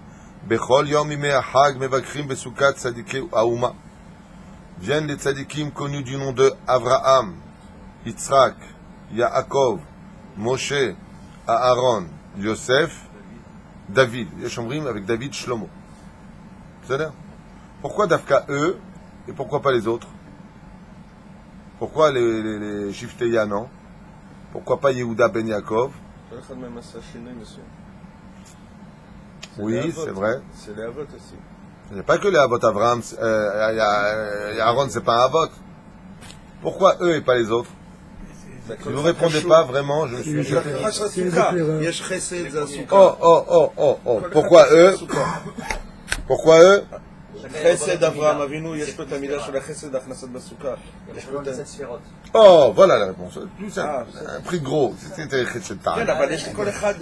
Bechol Yom Imei HaHag Mevakrim Besoukat Tzadikei Aouma. Viennent les tzadikim connus du nom de Avraham, Yitzhak, Yaakov, Moshe, Aaron, Yosef, David. Yeshomrim avec David Shlomo. C'est-à-dire, pourquoi Dafka eux et pourquoi pas les autres? Pourquoi les Shifteya non? Pourquoi pas Yehuda Ben Yaakov? Oui, c'est vrai. C'est les Avot aussi. Il n'y a pas que les Avot Avraham, Aaron, c'est pas un Avot. Pourquoi eux et pas les autres? Si vous ne répondez pas vraiment, je suis... Oh. Pourquoi eux? Pourquoi eux? חסד אברהם אבינו, יש לו את המילה של החסד, הכנסת בסוכה. Oh, voilà la réponse. Plus un prix gros. C'était חסד טעם. כן, אבל יש לכל אחד...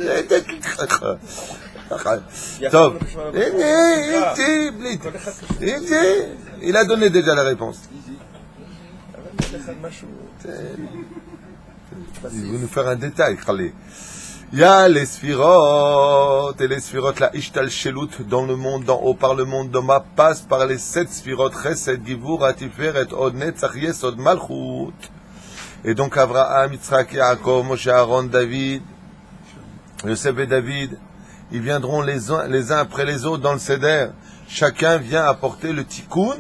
טוב. Il a donné déjà la réponse. Il veut nous faire un détail, Khalé. Il y a les sphirotes, et les sphirotes, la ishtal shelut dans le monde d'en haut, par le monde d'en bas, passe par les 7 sphirotes, chesed, givur, atiferet, od netzach, yesod, malchut. Et donc Avraham, Yitzhak, Yaakov, Moshe, Aaron, David, Yosef et David, ils viendront les uns après les autres dans le Seder. Chacun vient apporter le tikkun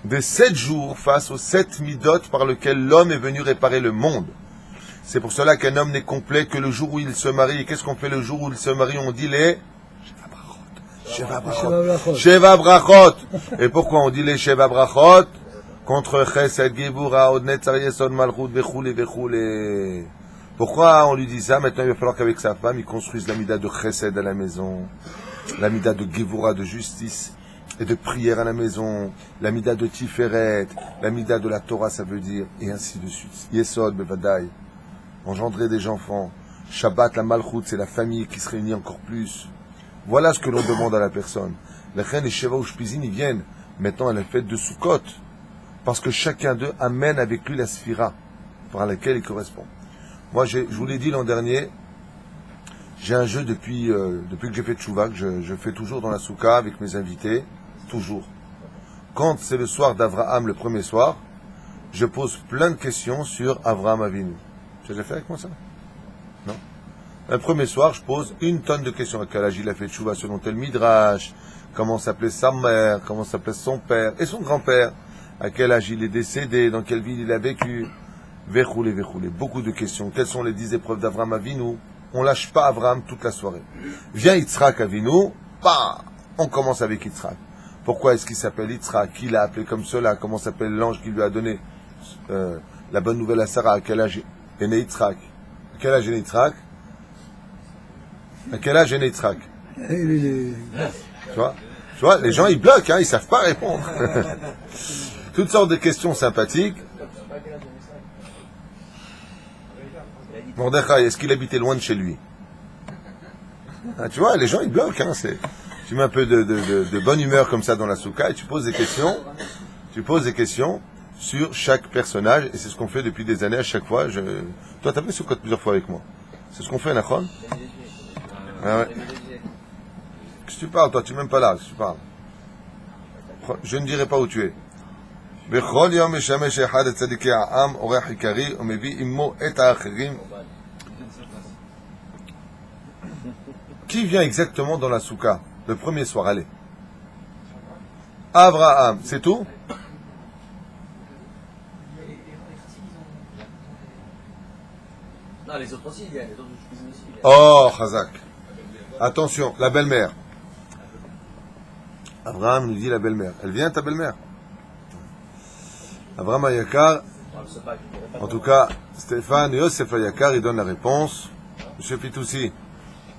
des 7 jours face aux 7 midot par lesquels l'homme est venu réparer le monde. C'est pour cela qu'un homme n'est complet que le jour où il se marie. Et qu'est-ce qu'on fait le jour où il se marie? On dit les Sheva Brachot. Et pourquoi on dit les Sheva Brachot? Contre Chesed, Gevura, Od Netzar, Yesod, Malchut, Vechule, Vechule. Pourquoi on lui dit ça? Maintenant, il va falloir qu'avec sa femme, il construise la mida de Chesed à la maison, la mida de Gevura, de justice et de prière à la maison, la mida de Tiferet, la mida de la Torah, ça veut dire, et ainsi de suite. Yesod, Bevadai. Engendrer des enfants. Shabbat, la Malchut, c'est la famille qui se réunit encore plus. Voilà ce que l'on demande à la personne. La reine et Sheva Ushpizin, ils viennent maintenant à la fête de Sukkot. Parce que chacun d'eux amène avec lui la sphira par laquelle il correspond. Moi, je vous l'ai dit l'an dernier, j'ai un jeu depuis que j'ai fait Tchouva, que je fais toujours dans la Souka avec mes invités. Toujours. Quand c'est le soir d'Avraham, le premier soir, je pose plein de questions sur Avraham Avinu. Tu as déjà fait avec moi ça? Non. Le premier soir, je pose 1 tonne de questions. À quel âge il a fait Tchouva selon tel midrash? Comment s'appelait sa mère? Comment s'appelait son père? Et son grand-père? À quel âge il est décédé? Dans quelle ville il a vécu? Vechoulé. Beaucoup de questions. Quelles sont les 10 épreuves d'Avraham Avinu? On lâche pas Avraham toute la soirée. Vient Yitzhak Avinu, on commence avec Yitzhak. Pourquoi est-ce qu'il s'appelle Yitzhak? Qui l'a appelé comme cela? Comment s'appelle l'ange qui lui a donné la bonne nouvelle à Sarah? À quel âge est né Yitzhak? À quel âge est né Yitzhak? À quel âge est né Yitzhak? Tu vois? vois, les gens, ils bloquent, hein, ils savent pas répondre. Toutes sortes de questions sympathiques. Mordechai, est-ce qu'il habitait loin de chez lui? Ah, tu vois, les gens, ils bloquent, hein, tu mets un peu de bonne humeur comme ça dans la soukha et tu poses des questions sur chaque personnage, et c'est ce qu'on fait depuis des années à chaque fois. Toi, t'as fait soukha plusieurs fois avec moi. C'est ce qu'on fait, Nachon? Ah ouais. Qu'est-ce que tu parles, toi? Tu n'es même pas là, qu'est-ce que tu parles? Je ne dirai pas où tu es. בכל יום משמש אחד הצדיקי העם אורח עיקרי ומביא עמו את האחרים. Qui vient exactement dans la soukha le premier soir? Allez. Abraham, c'est tout? Non, les autres aussi, il y a les autres cuisines aussi. Oh, Chazak. Attention, la belle-mère. Abraham nous dit la belle-mère. Elle vient, ta belle-mère? Abraham Ayakar, en tout cas, Stéphane Yosef Ayakar, il donne la réponse. Monsieur Fitoussi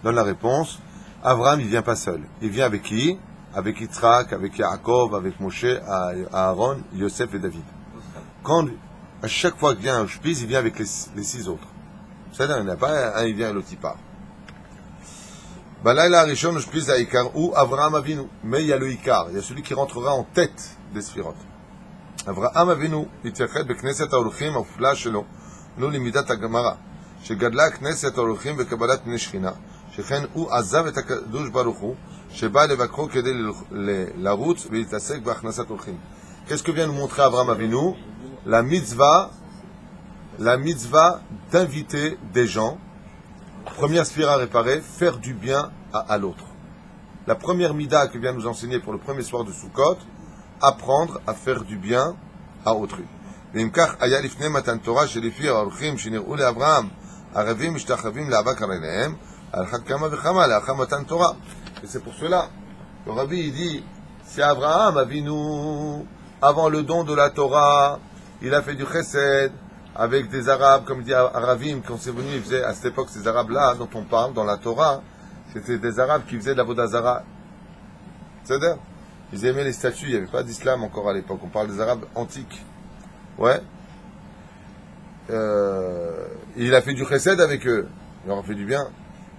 donne la réponse. Abraham, il vient pas seul. Il vient avec qui? Avec Yitzhak, avec Yaakov, avec Moshe, Aaron, Yosef et David. Quand, à chaque fois qu'il vient un Shpiz, il vient avec les 6 autres. C'est-à-dire, il n'y en a pas un, il vient et l'autre il part. Balayla Arishon Shpiz Aikar ou Abraham Avinu. Mais il y a le Ikar, il y a celui qui rentrera en tête des Sphirot. אברהם אבינו התייחד בכנסת האורחים המופלאה שלו, לו למידת הגמרא, שגדלה כנסת האורחים וקבלת פני שכינה, שכן הוא עזב את הקדוש ברוך הוא, שבא לבקרו כדי לרוץ ולהתעסק בהכנסת אורחים. Qu'est-ce que vient nous montrer Abraham Avinu? La mitzvah d'inviter des gens, première spira réparée, faire du bien à l'autre. La première mida que vient nous enseigner pour le premier soir de Sukkot, apprendre à faire du bien à autrui. Et c'est pour cela que Rabbi il dit, si Abraham Avinu, avant le don de la Torah, il a fait du chesed avec des Arabes, comme dit Aravim, quand c'est venu, il faisait, à cette époque, ces Arabes-là dont on parle dans la Torah, c'était des Arabes qui faisaient de la Vodazara. C'est-à-dire, ils aimaient les statues, il n'y avait pas d'islam encore à l'époque, on parle des Arabes antiques. Ouais. Il a fait du chesed avec eux, il leur a fait du bien.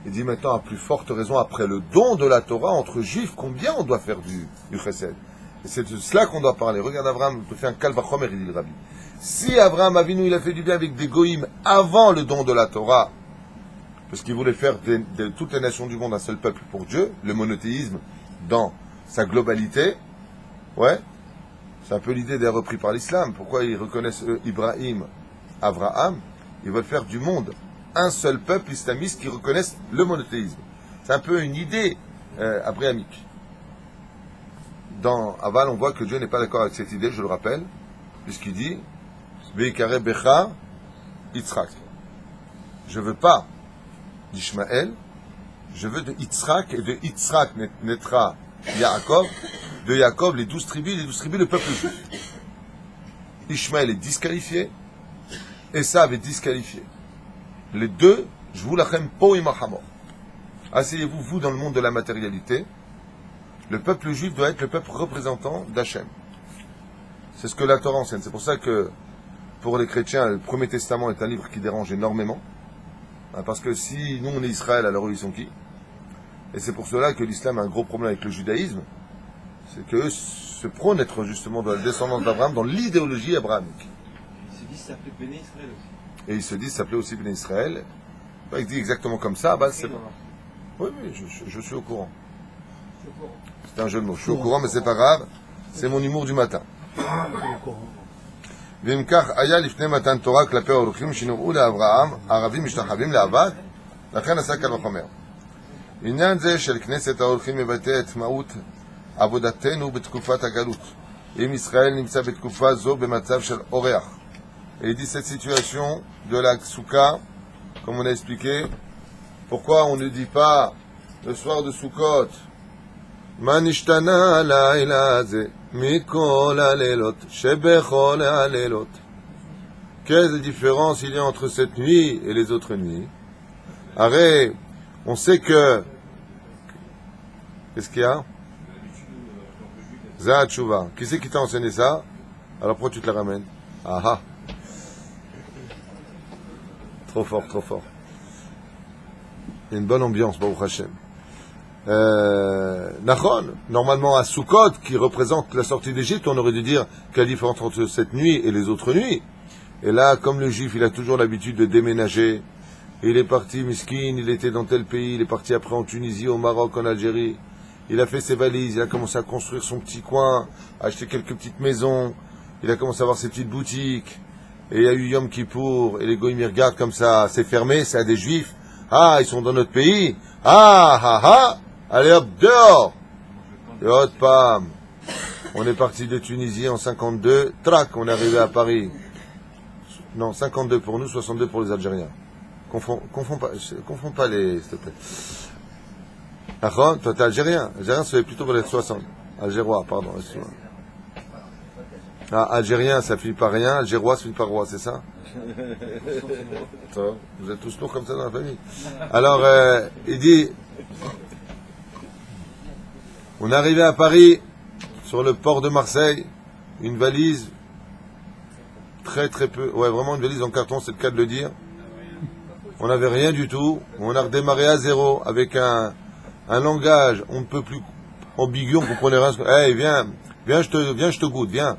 Il dit maintenant, à plus forte raison, après le don de la Torah, entre juifs, combien on doit faire du chesed? Et c'est de cela qu'on doit parler. Regarde Abraham, il te fait un kalvachomer, il dit le Rabbi. Si Abraham Avinu, il a fait du bien avec des goïms avant le don de la Torah, parce qu'il voulait faire de toutes les nations du monde un seul peuple pour Dieu, le monothéisme dans sa globalité, ouais, c'est un peu l'idée d'être repris par l'islam. Pourquoi ils reconnaissent Ibrahim, Abraham? Ils veulent faire du monde un seul peuple islamiste qui reconnaisse le monothéisme. C'est un peu une idée abrahamique. Dans Aval, on voit que Dieu n'est pas d'accord avec cette idée, je le rappelle, puisqu'il dit Veikare Becha Yitzhak. Je veux pas d'Ishmaël, je veux de Yitzhak, et de Yitzhak naîtra Yaakov, de Yaakov les 12 tribus, le peuple juif. Ishmaël est disqualifié, Esav est disqualifié. Les deux, je vous lachem po imachamor. Asseyez-vous, vous, dans le monde de la matérialité. Le peuple juif doit être le peuple représentant d'Hachem. C'est ce que la Torah enseigne. C'est pour ça que, pour les chrétiens, le Premier Testament est un livre qui dérange énormément. Parce que si nous, on est Israël, alors ils sont qui? Et c'est pour cela que l'islam a un gros problème avec le judaïsme. C'est qu'eux se prônent être justement dans la descendance d'Abraham, dans l'idéologie abrahamique. Ils se disent s'appeler Béné Israël aussi. Et ils se disent s'appeler aussi Béné Israël. Bah, ils disent exactement comme ça. Bah, c'est... Oui, je suis au courant. C'est un jeu de mots. Je suis au courant, mais c'est pas grave. C'est mon humour du matin. ואם כך היה לפני מתן תורה כלפי האורחים שנראו לאברהם, הערבים משתחווים לעבד, לכן עשה קל וחומר. עניין זה של כנסת האורחים מבטא את מהות עבודתנו בתקופת הגלות. אם ישראל נמצא בתקופה זו במצב של אורח. Et il dit cette situation de la Souka, comme on a expliqué, pourquoi on ne dit pas le soir de Sukkot, Man ishtana laila ze mikol alelot shebechol alelot. Quelle différence il y a entre cette nuit et les autres nuits? Arrête, on sait que... Qu'est-ce qu'il y a? Zah Tchouva. Qui c'est qui t'a enseigné ça? Alors pourquoi tu te la ramènes? Ah ah. Trop fort, trop fort. Il y a une bonne ambiance, Baruch Hashem. Nachon, normalement à Sukkot, qui représente la sortie d'Égypte, on aurait dû dire quelle différence entre cette nuit et les autres nuits. Et là, comme le juif, il a toujours l'habitude de déménager, il est parti, miskin, il était dans tel pays, il est parti après en Tunisie, au Maroc, en Algérie. Il a fait ses valises, il a commencé à construire son petit coin, à acheter quelques petites maisons, il a commencé à avoir ses petites boutiques. Et il y a eu Yom Kippour, et les goïms ils regardent comme ça, c'est fermé, c'est à des juifs. Ah, ils sont dans notre pays. Ah, ah, ah. Allez hop, dehors. Et hop, pam. On est parti de Tunisie en 52. Trac, on est arrivé à Paris. Non, 52 pour nous, 62 pour les Algériens. Confonds pas les, s'il te plaît. D'accord, toi t'es algérien. Algérien, ça fait plutôt pour les 60. Algérois, pardon, excuse-moi. Ah, algérien, ça finit par rien. Algérois, ça finit par roi, c'est ça? Vous êtes tous lourds comme ça dans la famille. Alors, il dit, on est arrivé à Paris, sur le port de Marseille, une valise, très très peu, ouais, vraiment une valise en carton, c'est le cas de le dire. On n'avait rien du tout. On a redémarré à zéro avec un langage, on ne peut plus ambigu, on ne comprenait rien. Hey, viens, je te goûte, viens.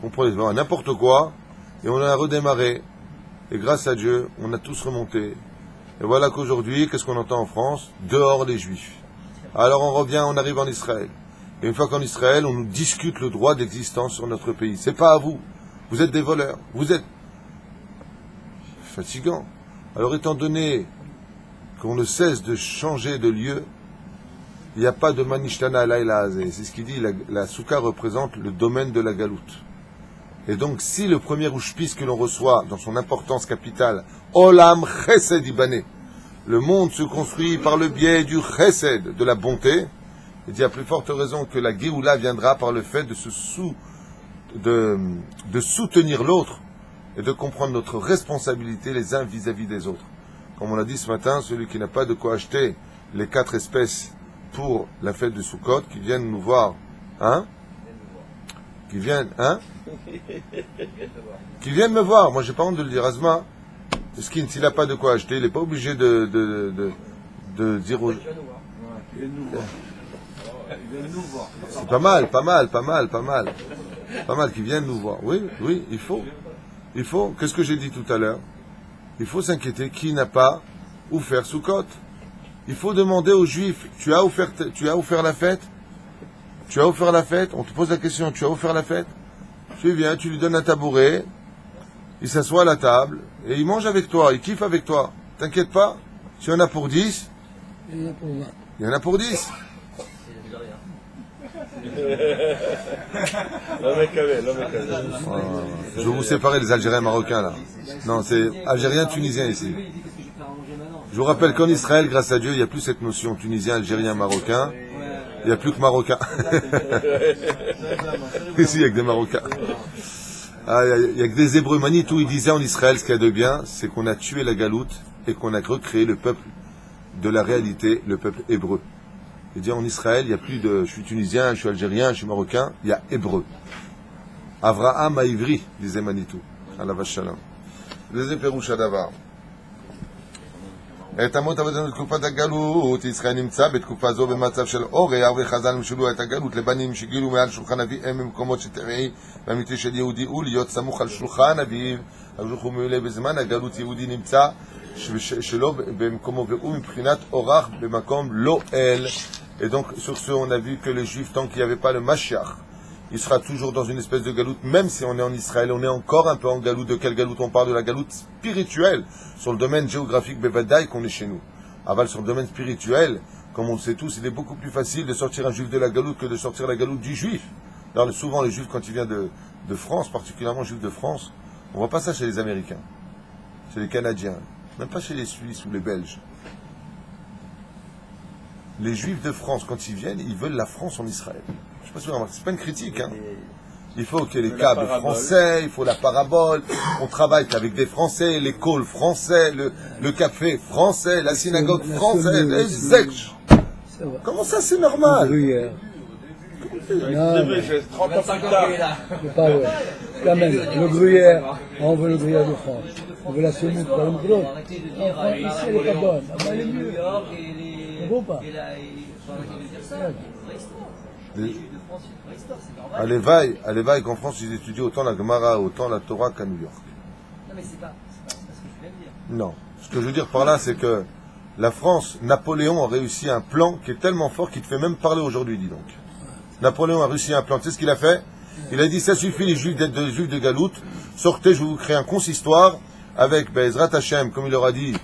On comprenait n'importe quoi. Et on a redémarré. Et grâce à Dieu, on a tous remonté. Et voilà qu'aujourd'hui, qu'est-ce qu'on entend en France? Dehors les Juifs. Alors on revient, on arrive en Israël. Et une fois qu'en Israël, on nous discute le droit d'existence sur notre pays. C'est pas à vous. Vous êtes des voleurs. Vous êtes fatigants. Alors étant donné qu'on ne cesse de changer de lieu, il n'y a pas de manishtana laïla azé. C'est ce qu'il dit, la soukha représente le domaine de la galoute. Et donc si le premier ouchpis que l'on reçoit dans son importance capitale, Olam Chesed Ibané, le monde se construit par le biais du Chesed, de la bonté, il dit à plus forte raison que la Géoula viendra par le fait de soutenir l'autre et de comprendre notre responsabilité les uns vis-à-vis des autres. Comme on l'a dit ce matin, celui qui n'a pas de quoi acheter les 4 espèces pour la fête de Sukkot, qui viennent nous voir, hein? Qui viennent, hein? Qui viennent me voir. Moi, j'ai pas honte de le dire, Asma. S'il n'a pas de quoi acheter, il n'est pas obligé de dire aux... C'est pas mal, qui viennent nous voir. Oui, il faut. Qu'est-ce que j'ai dit tout à l'heure? Il faut s'inquiéter qui n'a pas où faire Sukkot. Il faut demander aux Juifs, tu as offert la fête? Tu as offert la fête? On te pose la question, tu as offert la fête? Tu viens, tu lui donnes un tabouret, il s'assoit à la table, et il mange avec toi, il kiffe avec toi. T'inquiète pas, s'il y en a pour 10, Il y en a pour 20. il y en a pour 10. Je vais vous séparer les Algériens marocains là. Non, c'est Algériens tunisiens ici. Je vous rappelle qu'en Israël, grâce à Dieu, il n'y a plus cette notion tunisien, algérien, marocain. Il n'y a plus que marocains. Ici, il n'y a que des marocains. Il n'y a que des hébreux. Manitou, il disait en Israël, ce qu'il y a de bien, c'est qu'on a tué la galoute et qu'on a recréé le peuple de la réalité, le peuple hébreu. Il dit en Israël, il n'y a plus de je suis tunisien, je suis algérien, je suis marocain, il y a hébreu. Avraham Aivri, disait Manitou. Allah Vashalam. Deuxième pérouche à Davar. את אמות אבותינו בתקופת הגלות, ישראל נמצא בתקופה זו במצב של אורח, וחז"ל משלו את הגלות לבנים שגילו מעל שולחן אביהם במקומות שטבעי ואמיתי של יהודי הוא להיות סמוך על שולחן אביו, אבל מילא בזמן הגלות יהודי נמצא שלא במקומו והוא מבחינת אורח במקום לא אל. Et donc sur ce on a vu que les juifs, tant qu'il n'y avait pas le Mashiach, il sera toujours dans une espèce de galoute, même si on est en Israël, on est encore un peu en galoute. De quelle galoute on parle? De la galoute spirituelle, sur le domaine géographique Bevadaï qu'on est chez nous. Aval, sur le domaine spirituel, comme on le sait tous, il est beaucoup plus facile de sortir un juif de la galoute que de sortir la galoute du juif. Alors souvent les juifs, quand ils viennent de France, particulièrement les juifs de France, on voit pas ça chez les Américains, chez les Canadiens, même pas chez les Suisses ou les Belges. Les juifs de France, quand ils viennent, ils veulent la France en Israël. Je sais pas si vous remarquez, c'est pas une critique, hein. Il faut qu'il y ait les câbles français, il faut la parabole, on travaille avec des Français, l'école français, le café français, la synagogue française, les Comment ça c'est normal? Non, mais J'ai 30 ans 25 plus ans tard. qu'il est là. c'est pas vrai. Quand même, le gruyère, on veut le gruyère de France. On veut la semoule, pas le gros. Arrêtez de En dire France, ici, elle est pas bonne. Ah, bah, elle est New mieux. York et les. On vaut pas. Et là, faut arrêter de dire ça. Il y a une vraie histoire. Les Juifs de France, il y a une vraie histoire, c'est normal. À l'éveil qu'en France, ils étudient autant la Gemara, autant la Torah qu'à New York. Non, mais c'est pas ce que je voulais dire. Non. Ce que je veux dire par là, c'est que la France, Napoléon a réussi un plan qui est tellement fort qu'il te fait même parler aujourd'hui, dis donc. Napoléon a réussi un plan. Tu sais ce qu'il a fait? Il a dit, ça suffit les Juifs d'être des Juifs de Galoute. Sortez, je vais vous créer un consistoire avec Bezrat Hashem, comme il leur a dit,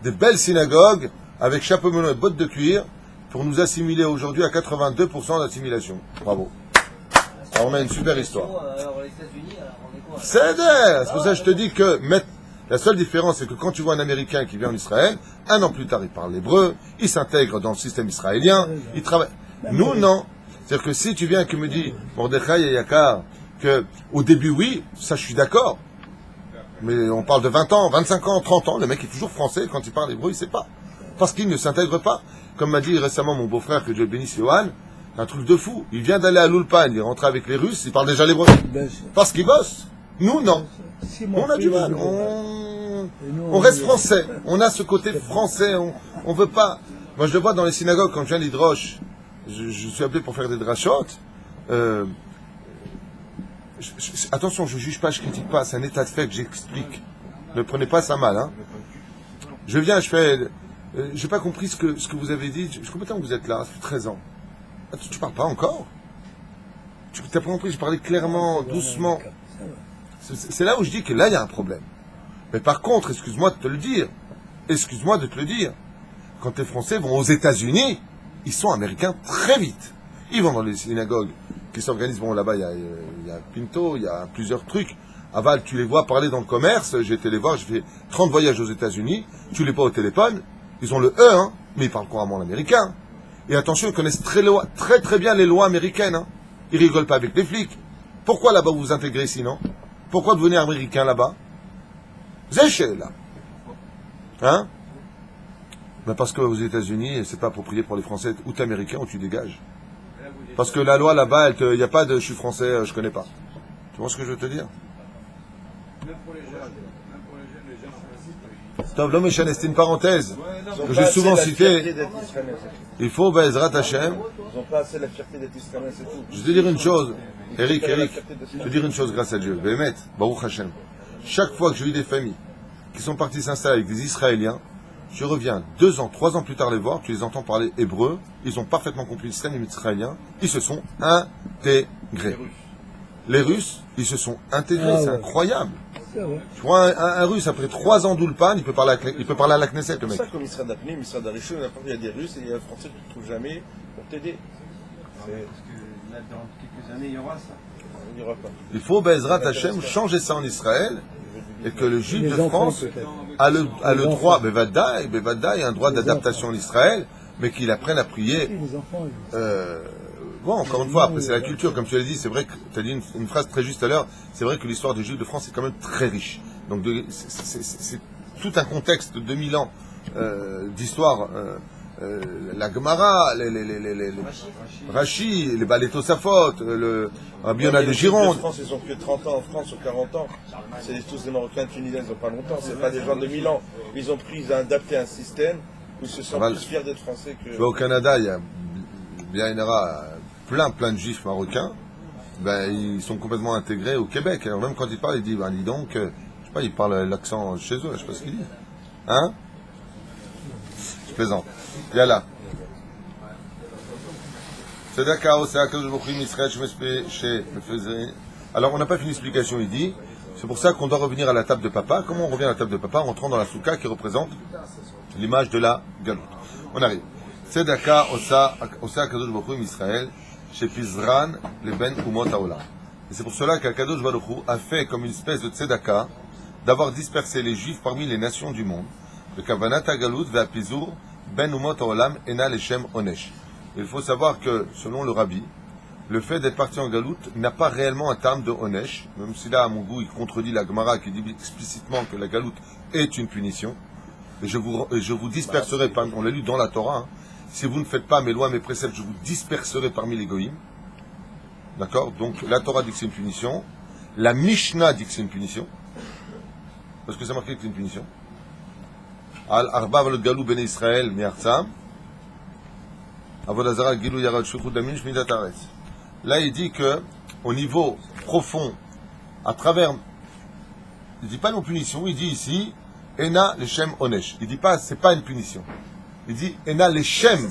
des belles synagogues, avec chapeau melon et bottes de cuir, pour nous assimiler aujourd'hui à 82% d'assimilation. Bravo. Alors on a une super histoire. Alors, les États-Unis, alors, on est quoi? C'est pour ça que je te dis que la seule différence, c'est que quand tu vois un Américain qui vient en Israël, un an plus tard, il parle l'hébreu, il s'intègre dans le système israélien, il travaille. Nous, non. C'est-à-dire que si tu viens et me dis, Mordechai et Yakar, que au début, oui, ça je suis d'accord. Mais on parle de 20 ans, 25 ans, 30 ans, le mec est toujours français, quand il parle hébreu, il sait pas. Parce qu'il ne s'intègre pas. Comme m'a dit récemment mon beau-frère, que Dieu bénisse, Yohan, un truc de fou. Il vient d'aller à l'Ulpan, il est rentré avec les Russes, il parle déjà l'hébreu. Parce qu'il bosse. Nous, non. On a du mal. On reste français. On a ce côté français. On veut pas. Moi, je le vois dans les synagogues quand je viens d'Hydroche. Je suis appelé pour faire des drachotes. Attention, je juge pas, je critique pas. C'est un état de fait que j'explique. Ne prenez pas ça mal. Hein. Je viens, je fais. J'ai pas compris ce que vous avez dit. Je comprends que vous êtes là. Ça fait 13 ans. Ah, tu parles pas encore. Tu n'as pas compris. Je parlais clairement, doucement. C'est là où je dis que là, il y a un problème. Mais par contre, excuse-moi de te le dire. Excuse-moi de te le dire. Quand les Français vont aux États-Unis, ils sont américains très vite. Ils vont dans les synagogues qui s'organisent. Bon, là-bas, il y a Pinto, il y a plusieurs trucs. À Val, tu les vois parler dans le commerce. J'ai été les voir, j'ai fait 30 voyages aux États-Unis. Tu les vois au téléphone. Ils ont le E, hein, mais ils parlent couramment l'américain. Et attention, ils connaissent très bien les lois américaines. Hein. Ils rigolent pas avec les flics. Pourquoi là-bas vous vous intégrez sinon? Pourquoi devenir américain là-bas? Zéché, là. Hein? Ben parce qu'aux États-Unis, c'est pas approprié pour les Français. Ou t'es américain ou tu dégages. Parce que la loi là-bas, il n'y a pas de je suis français, je connais pas. Tu vois ce que je veux te dire? Même pour les jeunes, les gens Top, l'homme échané, c'est une parenthèse Ils ont que pas j'ai assez souvent la fierté citée. d'être israélien, c'est tout. Il faut Bezrat Hashem. Ils n'ont pas assez la fierté d'être israélien, c'est tout. Je vais te dire une chose, Eric, La fierté de je vais te dire une chose grâce à Dieu. Bémet, Baruch Hashem. Chaque fois que j'ai eu des familles qui sont parties s'installer avec des Israéliens, je reviens 2 ans, 3 ans plus tard les voir, tu les entends parler hébreu, ils ont parfaitement compris le système israélien, ils se sont intégrés. Les Russes, ils se sont intégrés, Ah c'est ouais. incroyable. C'est vrai. Tu vois, un Russe, après 3 ans d'Ulpan, il peut parler à la Knesset, le C'est mec. ça comme Misra d'Apni, Misra d'Arishon, n'importe il y a des Russes et il y a un Français que tu ne trouves jamais pour t'aider. Parce que là, dans quelques années, il y aura ça. Il n'y aura pas. Il faut, Bezrat Hashem, changer ça en Israël, et que le juif Les de enfants, France peut-être. a le Les droit, Bevadaï, un droit Les d'adaptation en Israël, mais qu'il apprenne à prier. Les enfants, Bon, encore une fois, après c'est la culture, comme tu l'as dit, c'est vrai que tu as dit une phrase très juste à l'heure, c'est vrai que l'histoire des Juifs de France est quand même très riche. Donc c'est tout un contexte de 2000 ans d'histoire, la Gemara, les Rashi, les Balétosafot, le Rabbi Yonah de Gironde. En France, ils ont que 30 ans en France ou 40 ans. C'est tous des Marocains tunisiens, ils n'ont pas longtemps. C'est pas des gens de 1000 ans. Ils ont pris, ils ont adapté un système où ils se sentent Voilà. plus fiers d'être français que. Tu vois, au Canada, il y a bien plein de juifs marocains, ben, ils sont complètement intégrés au Québec. Alors même quand ils parlent, ils disent, ben, dis donc, je sais pas, ils parlent l'accent chez eux, je sais pas ce qu'ils disent. Hein? Je plaisante. Yalla. C'est d'accord, c'est d'accord, je vous prie, Israël, je me faisais. Alors, on n'a pas fini l'explication, il dit. C'est pour ça qu'on doit revenir à la table de papa. Comment on revient à la table de papa? En rentrant dans la souka qui représente l'image de la galoute. On arrive. Tzedaka osa Kadosh Baruch Hu Israël chez Pizran le ben umot haolam. Et c'est pour cela qu'Akadosh Baruch Hu a fait comme une espèce de tzedaka d'avoir dispersé les Juifs parmi les nations du monde. Le kavanat hagalut ve'apizur ben umot haolam ena leshem onesh. Il faut savoir que selon le rabbi, le fait d'être parti en galoute n'a pas réellement un terme de onesh, même si là à mon goût il contredit la Gemara qui dit explicitement que la galoute est une punition. Et je vous disperserai, on l'a lu dans la Torah, hein. Si vous ne faites pas mes lois, mes préceptes, je vous disperserai parmi les goïms. D'accord? Donc la Torah dit que c'est une punition. La Mishnah dit que c'est une punition. Parce que c'est marqué que c'est une punition. Al Arba le Galou Ben Israël Mi'artzam. Avodazara Gilou Yarad Shukhud Damin Shmidat Aretz. Là, il dit que, au niveau profond, à travers, il dit pas non punition, il dit ici, Ena Leshem Onesh. Il dit pas, c'est pas une punition. Il dit Ena Leshem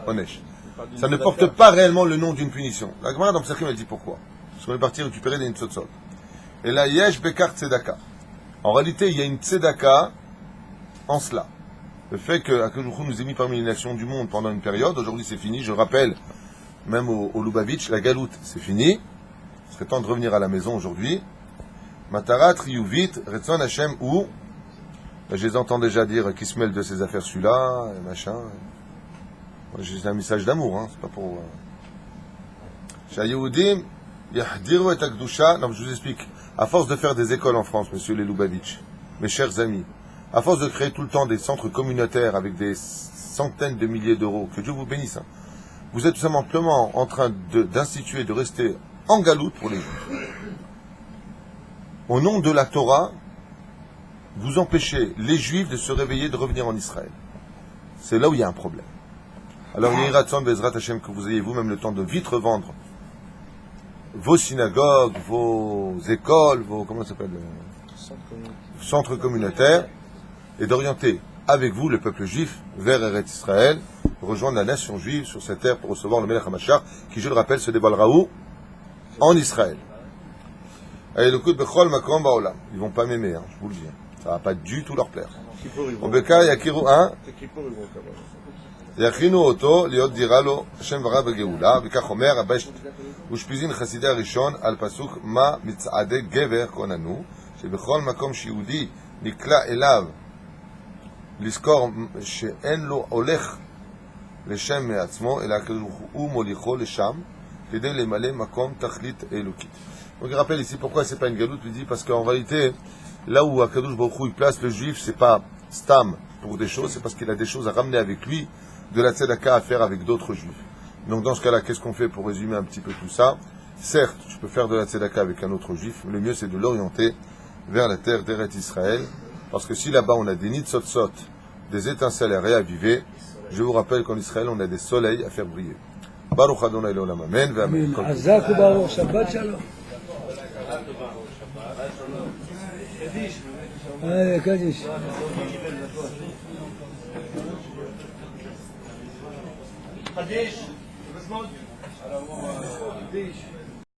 Onesh. Ça ne porte pas réellement le nom d'une punition. La Gemara dans Psachim, elle dit pourquoi. Parce qu'on est parti récupérer des Nitzotzot. Et là, Yesh Bekar Tzedaka. En réalité, il y a une Tzedaka en cela. Le fait que Akadosh nous ait mis parmi les nations du monde pendant une période, aujourd'hui c'est fini, je rappelle, même au Lubavitch, la galoute, c'est fini. Il serait temps de revenir à la maison aujourd'hui. Matarat, Riyuvit, Retzon Hashem, ou je les entends déjà dire qui se mêle de ces affaires celui-là, et machin. J'ai un message d'amour, hein, c'est pas pour. Shayoudim, Yahdiru et Akdusha. Non, je vous explique. À force de faire des écoles en France, monsieur les Lubavitch, mes chers amis, à force de créer tout le temps des centres communautaires avec des centaines de milliers d'euros, que Dieu vous bénisse, hein, vous êtes tout simplement en train d'instituer, de rester en galoute pour les Juifs. Au nom de la Torah, vous empêchez les Juifs de se réveiller, de revenir en Israël. C'est là où il y a un problème. Alors, il y a Ratson Bezrat Hashem que vous ayez vous-même le temps de vite revendre vos synagogues, vos écoles, vos comment ça s'appelle, centres communautaires, et d'orienter avec vous le peuple juif vers Eretz Israël, rejoindre la nation juive sur cette terre pour recevoir le Melech HaMashiach, qui, je le rappelle, se dévoilera où? En Israël. Et le coup de Bechol Makrom Baolam. Ils vont pas m'aimer, hein, je vous le dis. Ça va pas du tout leur plaire. Obeka Yakiru, hein? יכינו אותו להיות דירה לו השם ורע בגאולה, וכך אומר הבשת ושפיזין חסידי הראשון על פסוק מה מצעדי גבר כוננו, שבכל מקום שיהודי נקלע אליו לזכור שאין לו הולך לשם מעצמו, אלא הוא מוליכו לשם כדי למלא מקום תכלית אלוקית. Donc il rappelle ici pourquoi c'est pas une galoute, il dit parce qu'en réalité là où Akadosh Baruch Hu il place le juif, c'est pas stam pour des choses, c'est parce qu'il a des choses à ramener avec lui, de la tzedaka à faire avec d'autres juifs. Donc dans ce cas-là, qu'est-ce qu'on fait pour résumer un petit peu tout ça? Certes, tu peux faire de la tzedaka avec un autre juif, mais le mieux c'est de l'orienter vers la terre d'Eretz Israël, parce que si là-bas on a des nitzotzot, des étincelles à réaviver, je vous rappelle qu'en Israël on a des soleils à faire briller. Baruch Adonai Leolam Amen. Azak u'baruch, Shabbat Shalom. Allez, Kaddish. Kaddish.